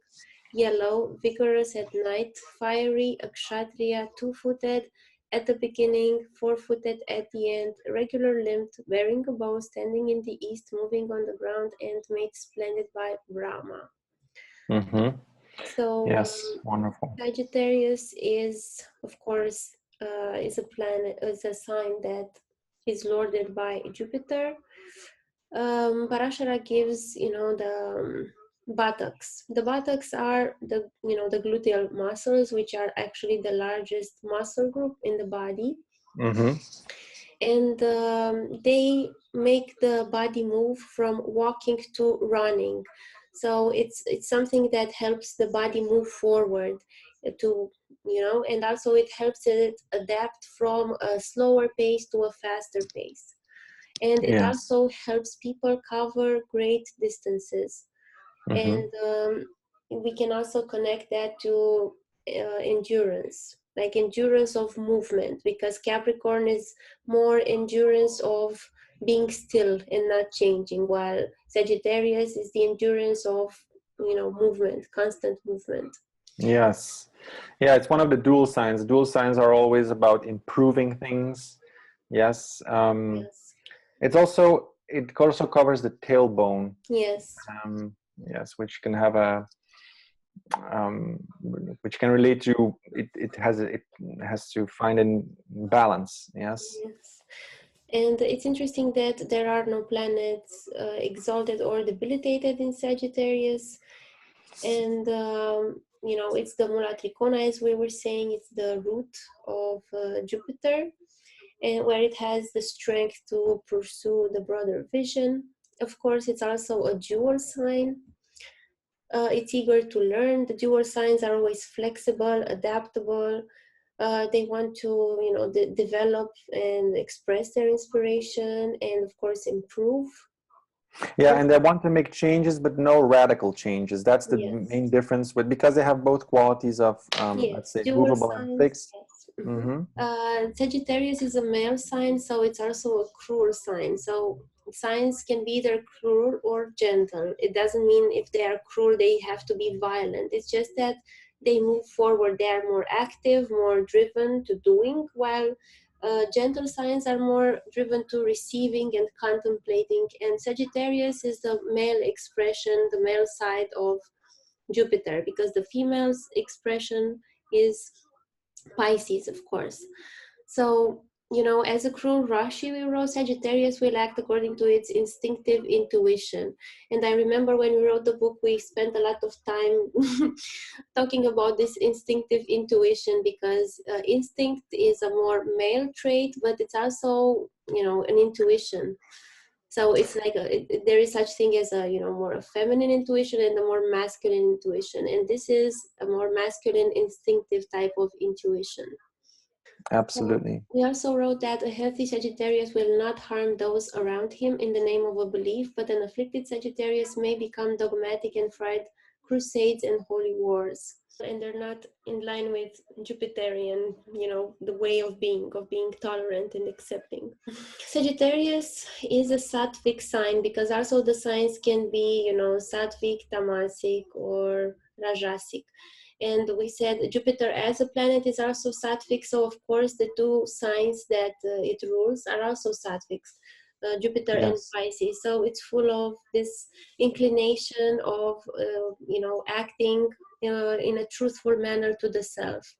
S1: yellow, vigorous at night, fiery, a kshatriya, two-footed at the beginning, four-footed at the end, regular limbed, wearing a bow, standing in the east, moving on the ground, and made splendid by Brahma.
S2: Mm-hmm.
S1: So
S2: Yes, wonderful.
S1: Sagittarius is, of course, is a planet, is a sign that is lorded by Jupiter. Parashara gives, the buttocks. The buttocks are the, the gluteal muscles, which are actually the largest muscle group in the body.
S2: Mm-hmm.
S1: And they make the body move from walking to running. So it's something that helps the body move forward to, and also it helps it adapt from a slower pace to a faster pace. And it
S2: Yes.
S1: also helps people cover great distances.
S2: Mm-hmm.
S1: And we can also connect that to endurance, like endurance of movement, because Capricorn is more endurance of being still and not changing, while Sagittarius is the endurance of, movement, constant movement.
S2: Yes. Yeah, it's one of the dual signs. Dual signs are always about improving things. Yes.
S1: Yes.
S2: It also covers the tailbone.
S1: Yes.
S2: Yes, which can have a um, which can relate to it. It has to find a balance. Yes.
S1: Yes. And it's interesting that there are no planets exalted or debilitated in Sagittarius. And it's the mula tricona, as we were saying. It's the root of Jupiter, and where it has the strength to pursue the broader vision. Of course, it's also a dual sign. It's eager to learn. The dual signs are always flexible, adaptable. They want to, develop and express their inspiration, and of course improve.
S2: Yeah, and they want to make changes, but no radical changes. That's the
S1: Yes.
S2: main difference with, because they have both qualities of, let's
S1: Yes,
S2: say,
S1: dual
S2: movable and
S1: signs.
S2: fixed.
S1: Yes. Mhm.
S2: Mm-hmm.
S1: Sagittarius is a male sign, so it's also a cruel sign. So signs can be either cruel or gentle. It doesn't mean if they are cruel they have to be violent. It's just that they move forward. They are more active, more driven to doing, while gentle signs are more driven to receiving and contemplating. And Sagittarius is the male expression, the male side of Jupiter, because the female's expression is Pisces, of course. So, as a cruel Rashi we wrote, Sagittarius will act according to its instinctive intuition. And I remember when we wrote the book, we spent a lot of time talking about this instinctive intuition, because instinct is a more male trait, but it's also, an intuition. So it's like there is such thing as a, more a feminine intuition and a more masculine intuition, and this is a more masculine instinctive type of intuition. So
S2: Absolutely.
S1: we also wrote that a healthy Sagittarius will not harm those around him in the name of a belief, but an afflicted Sagittarius may become dogmatic and fight crusades and holy wars. And they're not in line with Jupiterian, the way of being tolerant and accepting. Sagittarius is a sattvic sign, because also the signs can be, sattvic, tamasic, or rajasic. And we said Jupiter as a planet is also sattvic, so of course the two signs that it rules are also sattvics, Jupiter and
S2: Yes.
S1: Pisces. So it's full of this inclination of, acting in a truthful manner to the self.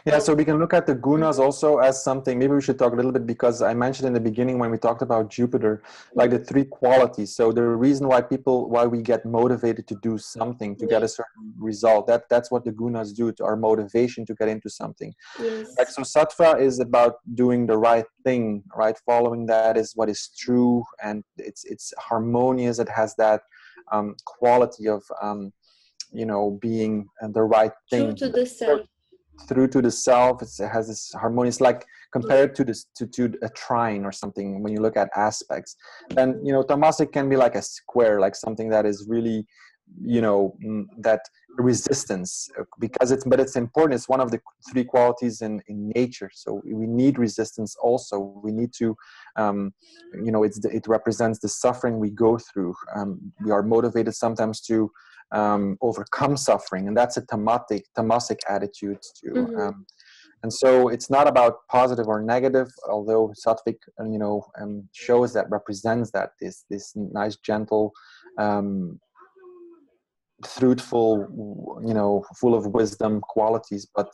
S2: Yeah,
S1: So,
S2: so we can look at the gunas also as something. Maybe we should talk a little bit, because I mentioned in the beginning when we talked about Jupiter, like the three qualities. So the reason why we get motivated to do something, to get a
S1: yes,
S2: certain result, that's what the gunas do to our motivation to get into something. Like,
S1: yes,
S2: so sattva is about doing the right thing, right? Following that is what is true, and it's harmonious. It has that quality of being the right
S1: true
S2: thing.
S1: to the self.
S2: Through to the self, it has this harmonious, like
S1: Yes.
S2: compared to this to a trine or something. When you look at aspects, then tamasic can be like a square, like something that is really that resistance, because it's important. It's one of the three qualities in nature, so we need resistance also. We need to it represents the suffering we go through. We are motivated sometimes to overcome suffering, and that's a tamasic attitude too.
S1: Mm-hmm.
S2: And so it's not about positive or negative, although sattvic shows that, represents that, this nice, gentle, fruitful, full of wisdom qualities. But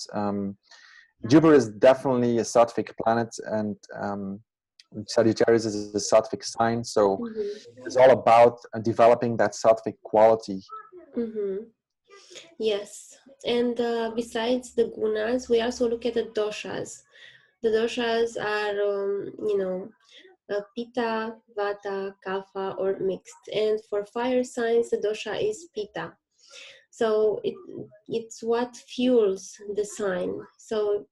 S2: Jupiter is definitely a sattvic planet, and Sagittarius is a sattvic sign, so
S1: Mm-hmm.
S2: it's all about developing that sattvic quality.
S1: Mm-hmm. Yes. And besides the gunas, we also look at the doshas. The doshas are, pitta, vata, kapha, or mixed. And for fire signs, the dosha is pitta. So it's what fuels the sign. So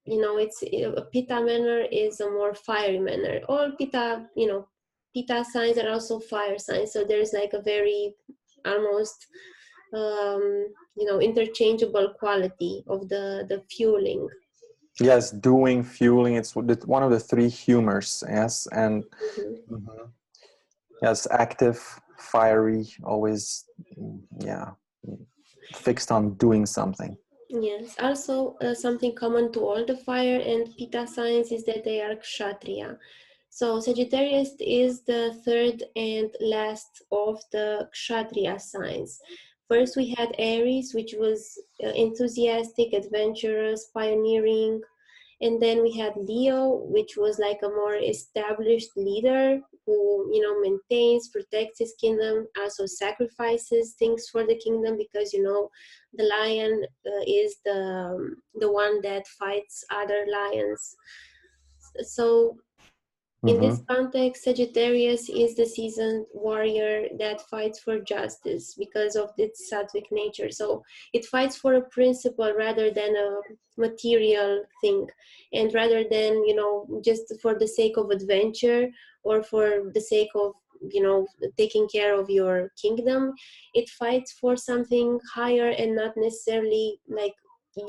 S1: it's a pitta manner is a more fiery manner. All pitta, pitta signs are also fire signs. So there's like a very almost interchangeable quality of the fueling.
S2: Yes, doing, fueling, it's one of the three humors. Yes, and
S1: Mhm.
S2: mhm. Yes, active, fiery, always, yeah, fixed on doing something.
S1: Yes, also something common to all the fire and pitta signs is that they are kshatriya. So Sagittarius is the third and last of the kshatriya signs. First we had Aries, which was enthusiastic, adventurous, pioneering. And then we had Leo, which was like a more established leader who, maintains, protects his kingdom, also sacrifices things for the kingdom because, the lion is the one that fights other lions. So in
S2: Mm-hmm.
S1: this context, Sagittarius is the seasoned warrior that fights for justice because of its sattvic nature. So it fights for a principle rather than a material thing, and rather than, just for the sake of adventure or for the sake of, taking care of your kingdom. It fights for something higher and not necessarily like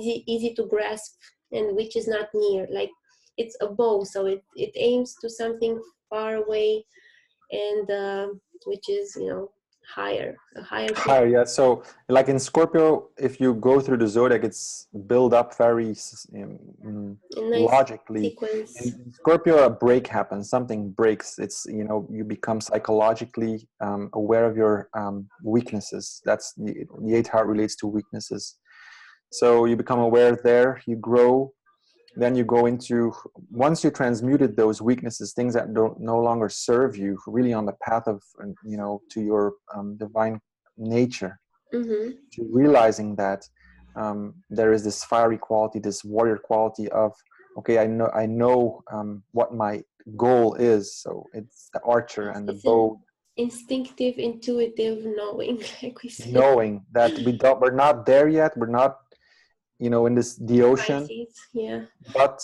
S1: easy to grasp, and which is not near. Like it's a bow, so it aims to something far away, and which is higher, a higher place.
S2: Higher, yeah. So, like in Scorpio, if you go through the zodiac, it's built up very
S1: A nice
S2: logically.
S1: sequence.
S2: In Scorpio, a break happens, something breaks. It's, you become psychologically aware of your weaknesses. That's the eighth heart relates to weaknesses. So you become aware there, you grow, then you go into, once you transmuted those weaknesses, things that don't no longer serve you, really on the path of to your divine nature,
S1: Mm-hmm.
S2: to realizing that there is this fiery quality, this warrior quality of, okay, I know what my goal is. So it's the archer
S1: Yes,
S2: and the
S1: it's an
S2: bow,
S1: instinctive, intuitive knowing, like we say.
S2: knowing that we're not there yet, we're not in this the ocean,
S1: Pisces, yeah,
S2: but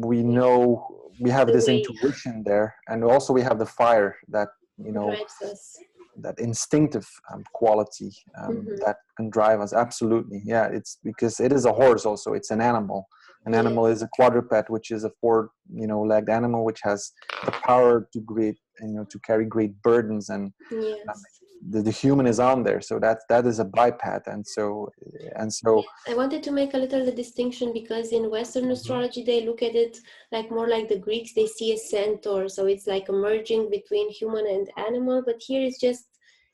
S2: we know we have
S1: the
S2: this
S1: way
S2: intuition there, and also we have the fire that
S1: drives us.
S2: that instinctive quality
S1: Mm-hmm.
S2: that can drive us. Absolutely, yeah. It's because it is a horse. Also, it's an animal. An animal
S1: Yes,
S2: is a quadruped, which is a four legged animal, which has the power to great to carry great burdens, and um,
S1: yes.
S2: the human is on there. So that is a biped, and so.
S1: Yes, I wanted to make a little distinction because in Western
S2: Mhm.
S1: astrology they look at it like more like the Greeks. They see a centaur, so it's like a merging between human and animal. But here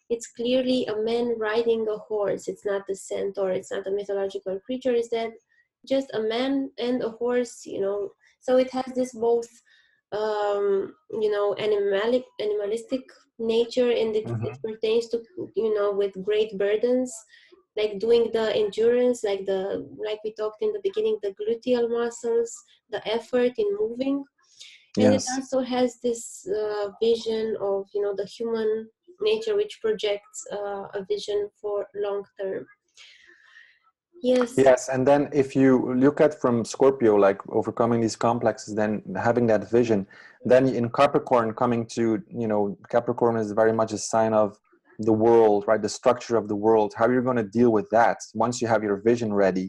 S1: it's clearly a man riding a horse. It's not the centaur. It's not a mythological creature. It's that just a man and a horse. So it has this both, animalistic nature, and it
S2: Mhm.
S1: pertains to, with great burdens, like doing the endurance, like we talked in the beginning, the gluteal muscles, the effort in moving. And it
S2: Yes.
S1: also has this vision of, the human nature, which projects a vision for long term. Yes.
S2: Yes, and then if you look at from Scorpio, like overcoming these complexes, then having that vision, then in Capricorn coming to, Capricorn is very much a sign of the world, right? The structure of the world, how you're going to deal with that once you have your vision ready,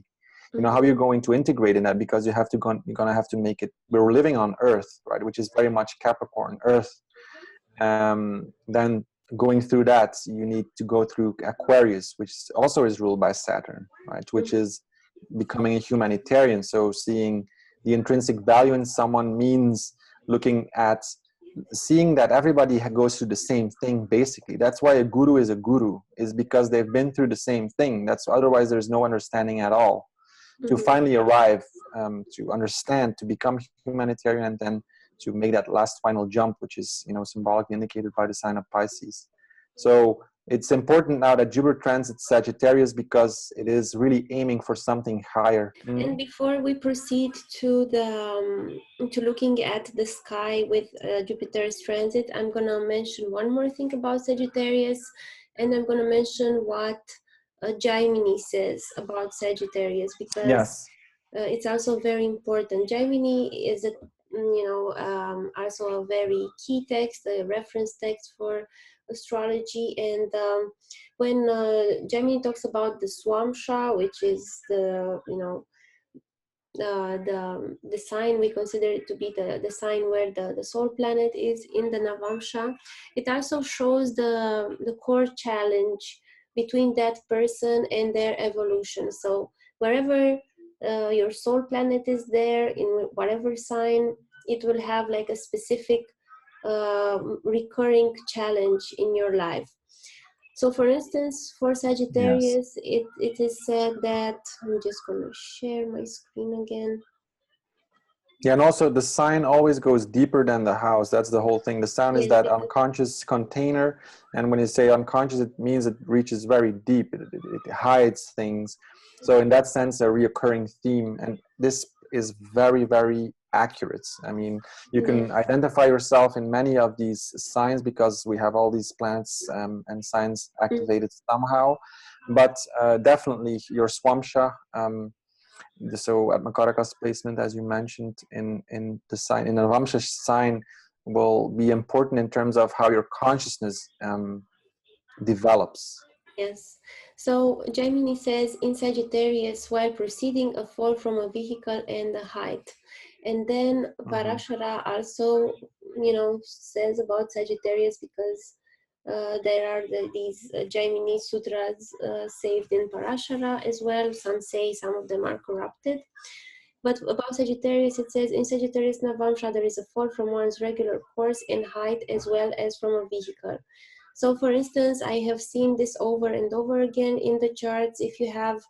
S2: how
S1: Mm-hmm.
S2: you're going to integrate in that, because you're going to have to make it, we're living on Earth, right? Which is very much Capricorn, Earth. Then going through that, you need to go through Aquarius, which also is ruled by Saturn, right? Which
S1: Mm-hmm.
S2: is becoming a humanitarian. So seeing the intrinsic value in someone means looking at seeing that everybody goes through the same thing. Basically, that's why a guru is a guru, is because they've been through the same thing. That's otherwise there's no understanding at all. To
S1: Mm-hmm.
S2: finally arrive, to understand, to become humanitarian, and then to make that last final jump, which is symbolically indicated by the sign of Pisces. So it's important now that Jupiter transits Sagittarius because it is really aiming for something higher.
S1: And before we proceed to to looking at the sky with Jupiter's transit, I'm gonna mention one more thing about Sagittarius, and I'm gonna mention what Gemini says about Sagittarius, because
S2: Yes.
S1: it's also very important. Gemini is a also a very key text, a reference text for astrology. And when Gemini talks about the Swamsha, which is the the sign, we consider it to be the sign where the soul planet is in the Navamsha. It also shows the core challenge between that person and their evolution. So wherever your soul planet is there, in whatever sign, it will have like a specific recurring challenge in your life. So for instance, for
S2: Yes.
S1: Sagittarius, it is said that, I'm just going to share my screen again.
S2: Yeah, and also the sign always goes deeper than the house. That's the whole thing. The sign is
S1: Yes,
S2: that unconscious container, and when you say unconscious, it means it reaches very deep. It hides things. So in that sense, a reoccurring theme, and this is very, very accurate. I mean, you can
S1: yes,
S2: identify yourself in many of these signs because we have all these planets and signs activated somehow. But definitely your Swamsha. So at Makaraka's placement, as you mentioned, in the sign, in the Navamsha sign, will be important in terms of how your consciousness develops.
S1: yes. So Gemini says in Sagittarius, while proceeding, a fall from a vehicle and a height. And then Parashara also, says about Sagittarius, because there are these Gemini sutras saved in Parashara as well. Some say some of them are corrupted. But about Sagittarius, it says in Sagittarius Navamsha, there is a fall from one's regular course in height as well as from a vehicle. So for instance, I have seen this over and over again in the charts. If you have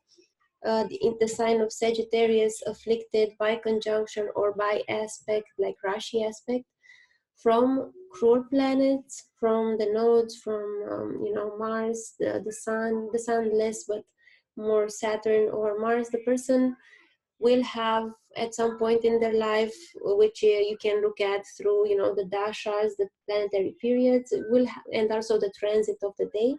S1: the sign of Sagittarius afflicted by conjunction or by aspect, like Rashi aspect, from cruel planets, from the nodes, from Mars, the sun less, but more Saturn or Mars, the person will have at some point in their life, which you can look at through the dashas, the planetary periods, and also the transit of the day.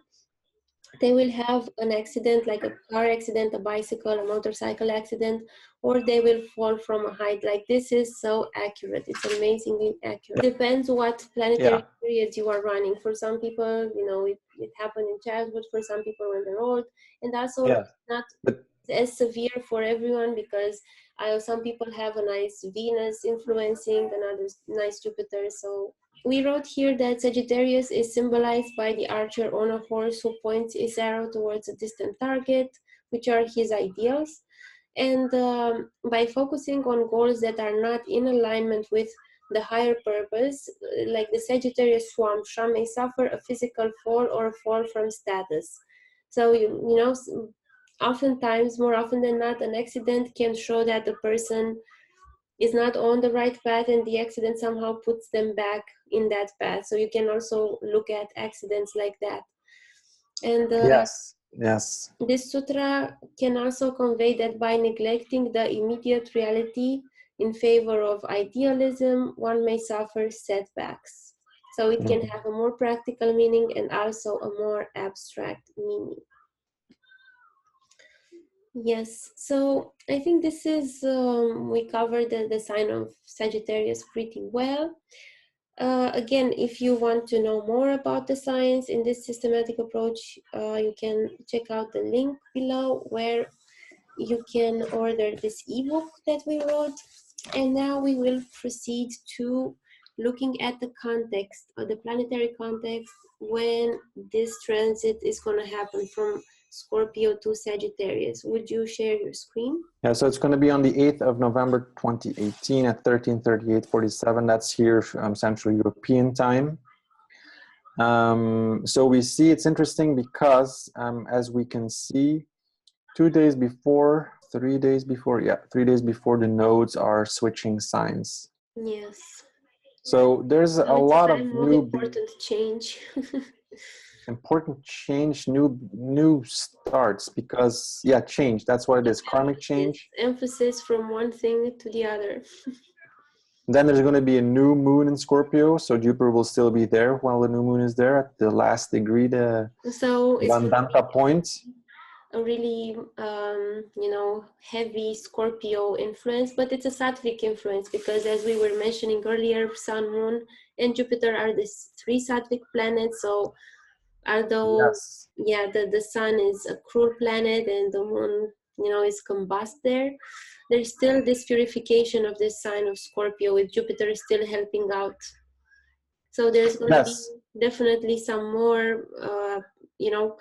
S1: They will have an accident, like a car accident, a bicycle, a motorcycle accident, or they will fall from a height. Like, this is so accurate. It's amazingly accurate. Depends what planetary
S2: Yeah.
S1: periods you are running. For some people, it happened in childhood. For some people when they're old. And also
S2: Yeah.
S1: not
S2: But
S1: as severe for everyone, because some people have a nice Venus influencing, another nice Jupiter. So we wrote here that Sagittarius is symbolized by the archer on a horse who points his arrow towards a distant target, which are his ideals. And by focusing on goals that are not in alignment with the higher purpose, like the Sagittarius Swamsha may suffer a physical fall or a fall from status. So, oftentimes, more often than not, an accident can show that the person is not on the right path, and the accident somehow puts them back in that path. So you can also look at accidents like that. And
S2: yes, yes.
S1: this sutra can also convey that by neglecting the immediate reality in favor of idealism, one may suffer setbacks. So it can have a more practical meaning and also a more abstract meaning. Yes, so I think this is, we covered the sign of Sagittarius pretty well. Again, if you want to know more about the science in this systematic approach, you can check out the link below where you can order this ebook that we wrote. And now we will proceed to looking at the context, or the planetary context, when this transit is going to happen from Scorpio to Sagittarius. Would you share your screen?
S2: Yeah, so it's going to be on the 8th of November 2018 at 13:38:47. That's here Central European time. So we see it's interesting because as we can see, 2 days before, 3 days before, 3 days before, the nodes are switching signs.
S1: Yes.
S2: So there's
S1: So
S2: a
S1: it's a
S2: lot of
S1: time of
S2: new
S1: important change.
S2: important change, new starts, because yeah, change, that's what it is, karmic change.
S1: Emphasis from one thing to the other.
S2: Then there's going to be a new moon in Scorpio, so Jupiter will still be there while the new moon is there at the last degree, the
S1: So it's
S2: Vandanta point.
S1: a really you know, heavy Scorpio influence, but it's a sattvic influence, because as we were mentioning earlier, Sun, Moon, and Jupiter are these three sattvic planets. So although
S2: Yes.
S1: yeah, the Sun is a cruel planet and the Moon, you know, is combust there, there's still this purification of this sign of Scorpio, with Jupiter still helping out. So there's going to be
S2: Yes.
S1: definitely some more you know,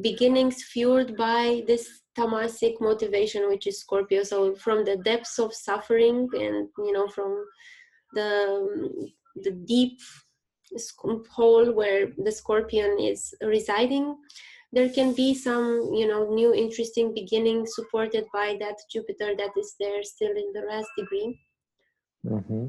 S1: beginnings fueled by this tamasic motivation, which is Scorpio. So from the depths of suffering, and you know, from the deep hole where the Scorpion is residing, there can be some, you know, new interesting beginning supported by that Jupiter that is there still in the last degree.
S2: Mm-hmm.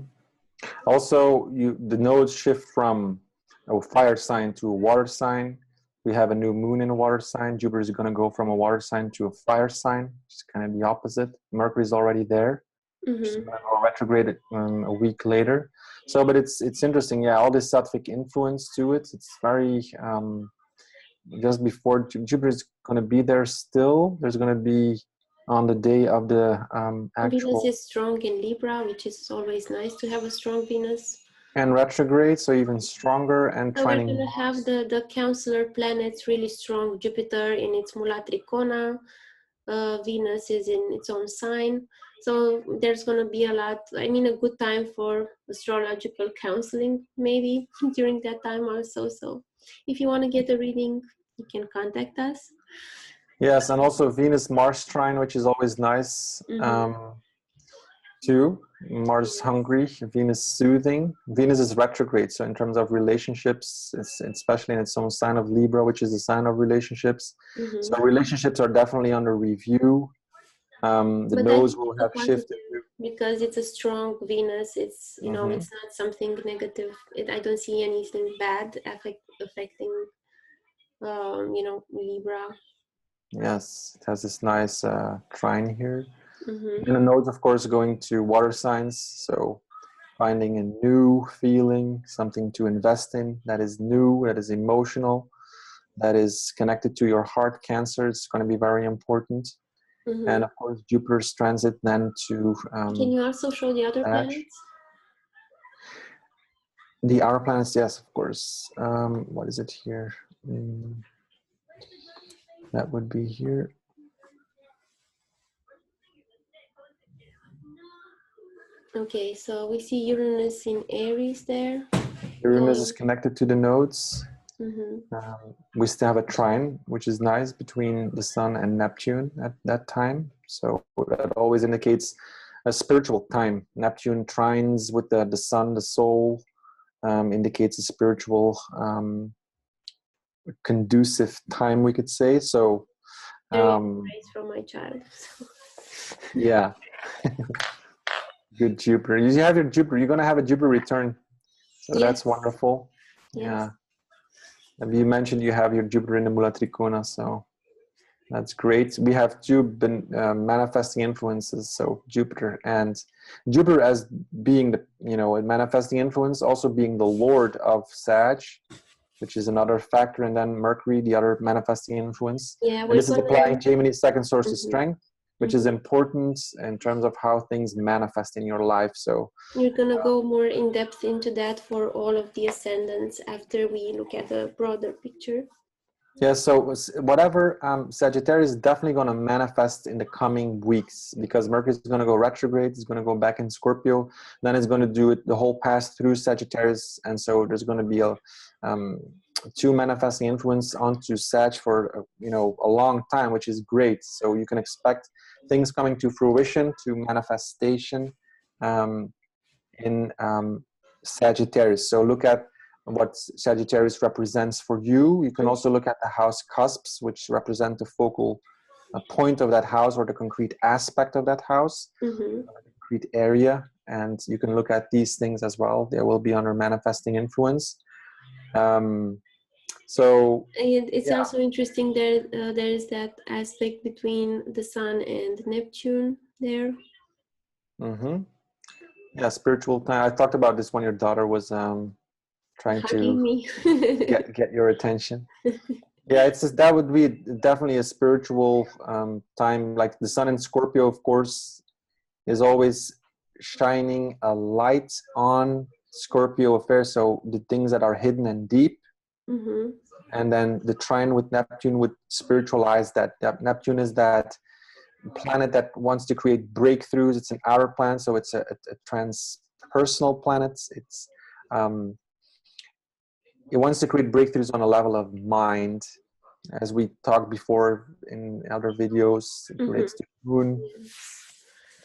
S2: Also, the nodes shift from a fire sign to a water sign. We have a new moon in a water sign. Jupiter is going to go from a water sign to a fire sign, which is kind of the opposite. Mercury is already there. She's going to go retrograde a week later. So, but it's interesting. Yeah, all this sattvic influence to it. It's very just before Jupiter is going to be there still. There's going to be on the day of the actual.
S1: Venus is strong in Libra, which is always nice to have a strong Venus.
S2: And retrograde, so even stronger, and
S1: So we're
S2: trining
S1: going to have the counselor planets really strong. Jupiter in its Mula Trikona, Venus is in its own sign. So there's going to be a lot, I mean, a good time for astrological counseling maybe during that time also. So if you want to get a reading, you can contact us.
S2: Yes, and also Venus Mars trine, which is always nice too. Mars hungry, Venus soothing. Venus is retrograde, so in terms of relationships, it's especially in its own sign of Libra, which is a sign of relationships. So relationships are definitely under review. The nodes will have shifted
S1: because it's a strong Venus. It's, you know, it's not something negative. I don't see anything bad affecting you know, Libra.
S2: Yes, it has this nice trine here. And the nodes, of course, going to water signs. So finding a new feeling, something to invest in that is new, that is emotional, that is connected to your heart cancer. It's going to be very important. And of course, Jupiter's transit then to.
S1: Can you also show the other planets?
S2: The outer planets, yes, of course. What is it here? That would be here.
S1: Okay, so we see Uranus in Aries there.
S2: Uranus is connected to the nodes. We still have a trine, which is nice, between the Sun and Neptune at that time. So that always indicates a spiritual time. Neptune trines with the Sun, the soul, indicates a spiritual, conducive time, we could say. So,
S1: from my child.
S2: Yeah. Good Jupiter. You have your Jupiter. You're going to have a Jupiter return. So that's wonderful. Yeah. And you mentioned you have your Jupiter in the Mula Trikona, so that's great. We have two manifesting influences, so Jupiter as being the, you know, a manifesting influence, also being the Lord of Sag, which is another factor, and then Mercury, the other manifesting influence.
S1: Yeah,
S2: and this is applying Gemini's second source of strength, which is important in terms of how things manifest in your life. So
S1: you're gonna go more in depth into that for all of the ascendants after we look at the broader picture.
S2: Yeah, so whatever Sagittarius is definitely going to manifest in the coming weeks, because Mercury is going to go retrograde, it's going to go back in Scorpio, then it's going to do it the whole pass through Sagittarius, and so there's going to be a two manifesting influence onto Sag for a long time, which is great. So you can expect things coming to fruition, to manifestation in Sagittarius. So look at what Sagittarius represents for you. You can also look at the house cusps, which represent the focal point of that house, or the concrete aspect of that house, the concrete area. And you can look at these things as well. They will be under manifesting influence. So
S1: And it's
S2: yeah.
S1: also interesting there. There is that aspect between the Sun and Neptune there.
S2: Mm-hmm. Yeah, spiritual time. I talked about this when your daughter was trying to
S1: Hugging me.
S2: get your attention. Yeah, it's just, that would be definitely a spiritual time. Like the sun in Scorpio, of course, is always shining a light on Scorpio affairs. So the things that are hidden and deep.
S1: Mm-hmm.
S2: And then the trine with Neptune would spiritualize that. Neptune is that planet that wants to create breakthroughs. It's an outer planet, so it's a transpersonal planet. Um, it wants to create breakthroughs on a level of mind, as we talked before in other videos. It
S1: Mm-hmm.
S2: relates to Moon,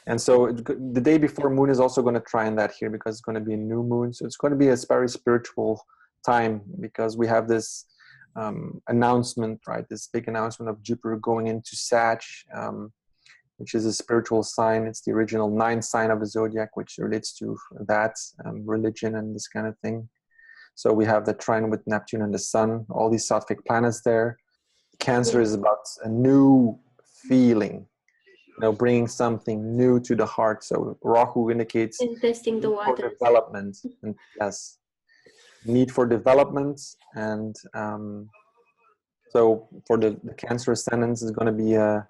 S2: and so the day before Moon is also going to trine that here because it's going to be a new moon. So it's going to be a very spiritual time because we have this announcement, right? This big announcement of Jupiter going into Sag. Which is a spiritual sign. It's the original 9th sign of the zodiac, which relates to that, religion and this kind of thing. So we have the trine with Neptune and the Sun, all these sattvic planets there. Cancer is about a new feeling, bringing something new to the heart. So Rahu indicates
S1: And testing the
S2: need for
S1: waters.
S2: development, and yes, need for development. And so for the Cancer ascendants is going to be a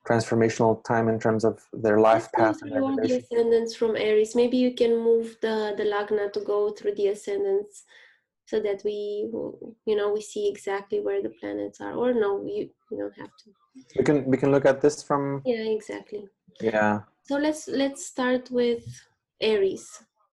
S2: transformational time in terms of their life
S1: Let's go
S2: path and
S1: through
S2: their
S1: all the
S2: relationship.
S1: ascendants from Aries. Maybe you can move the Lagna to go through the ascendants so that we see exactly where the planets are. Or no, you don't have to.
S2: We can look at this from,
S1: Yeah, exactly.
S2: yeah.
S1: So let's start with Aries.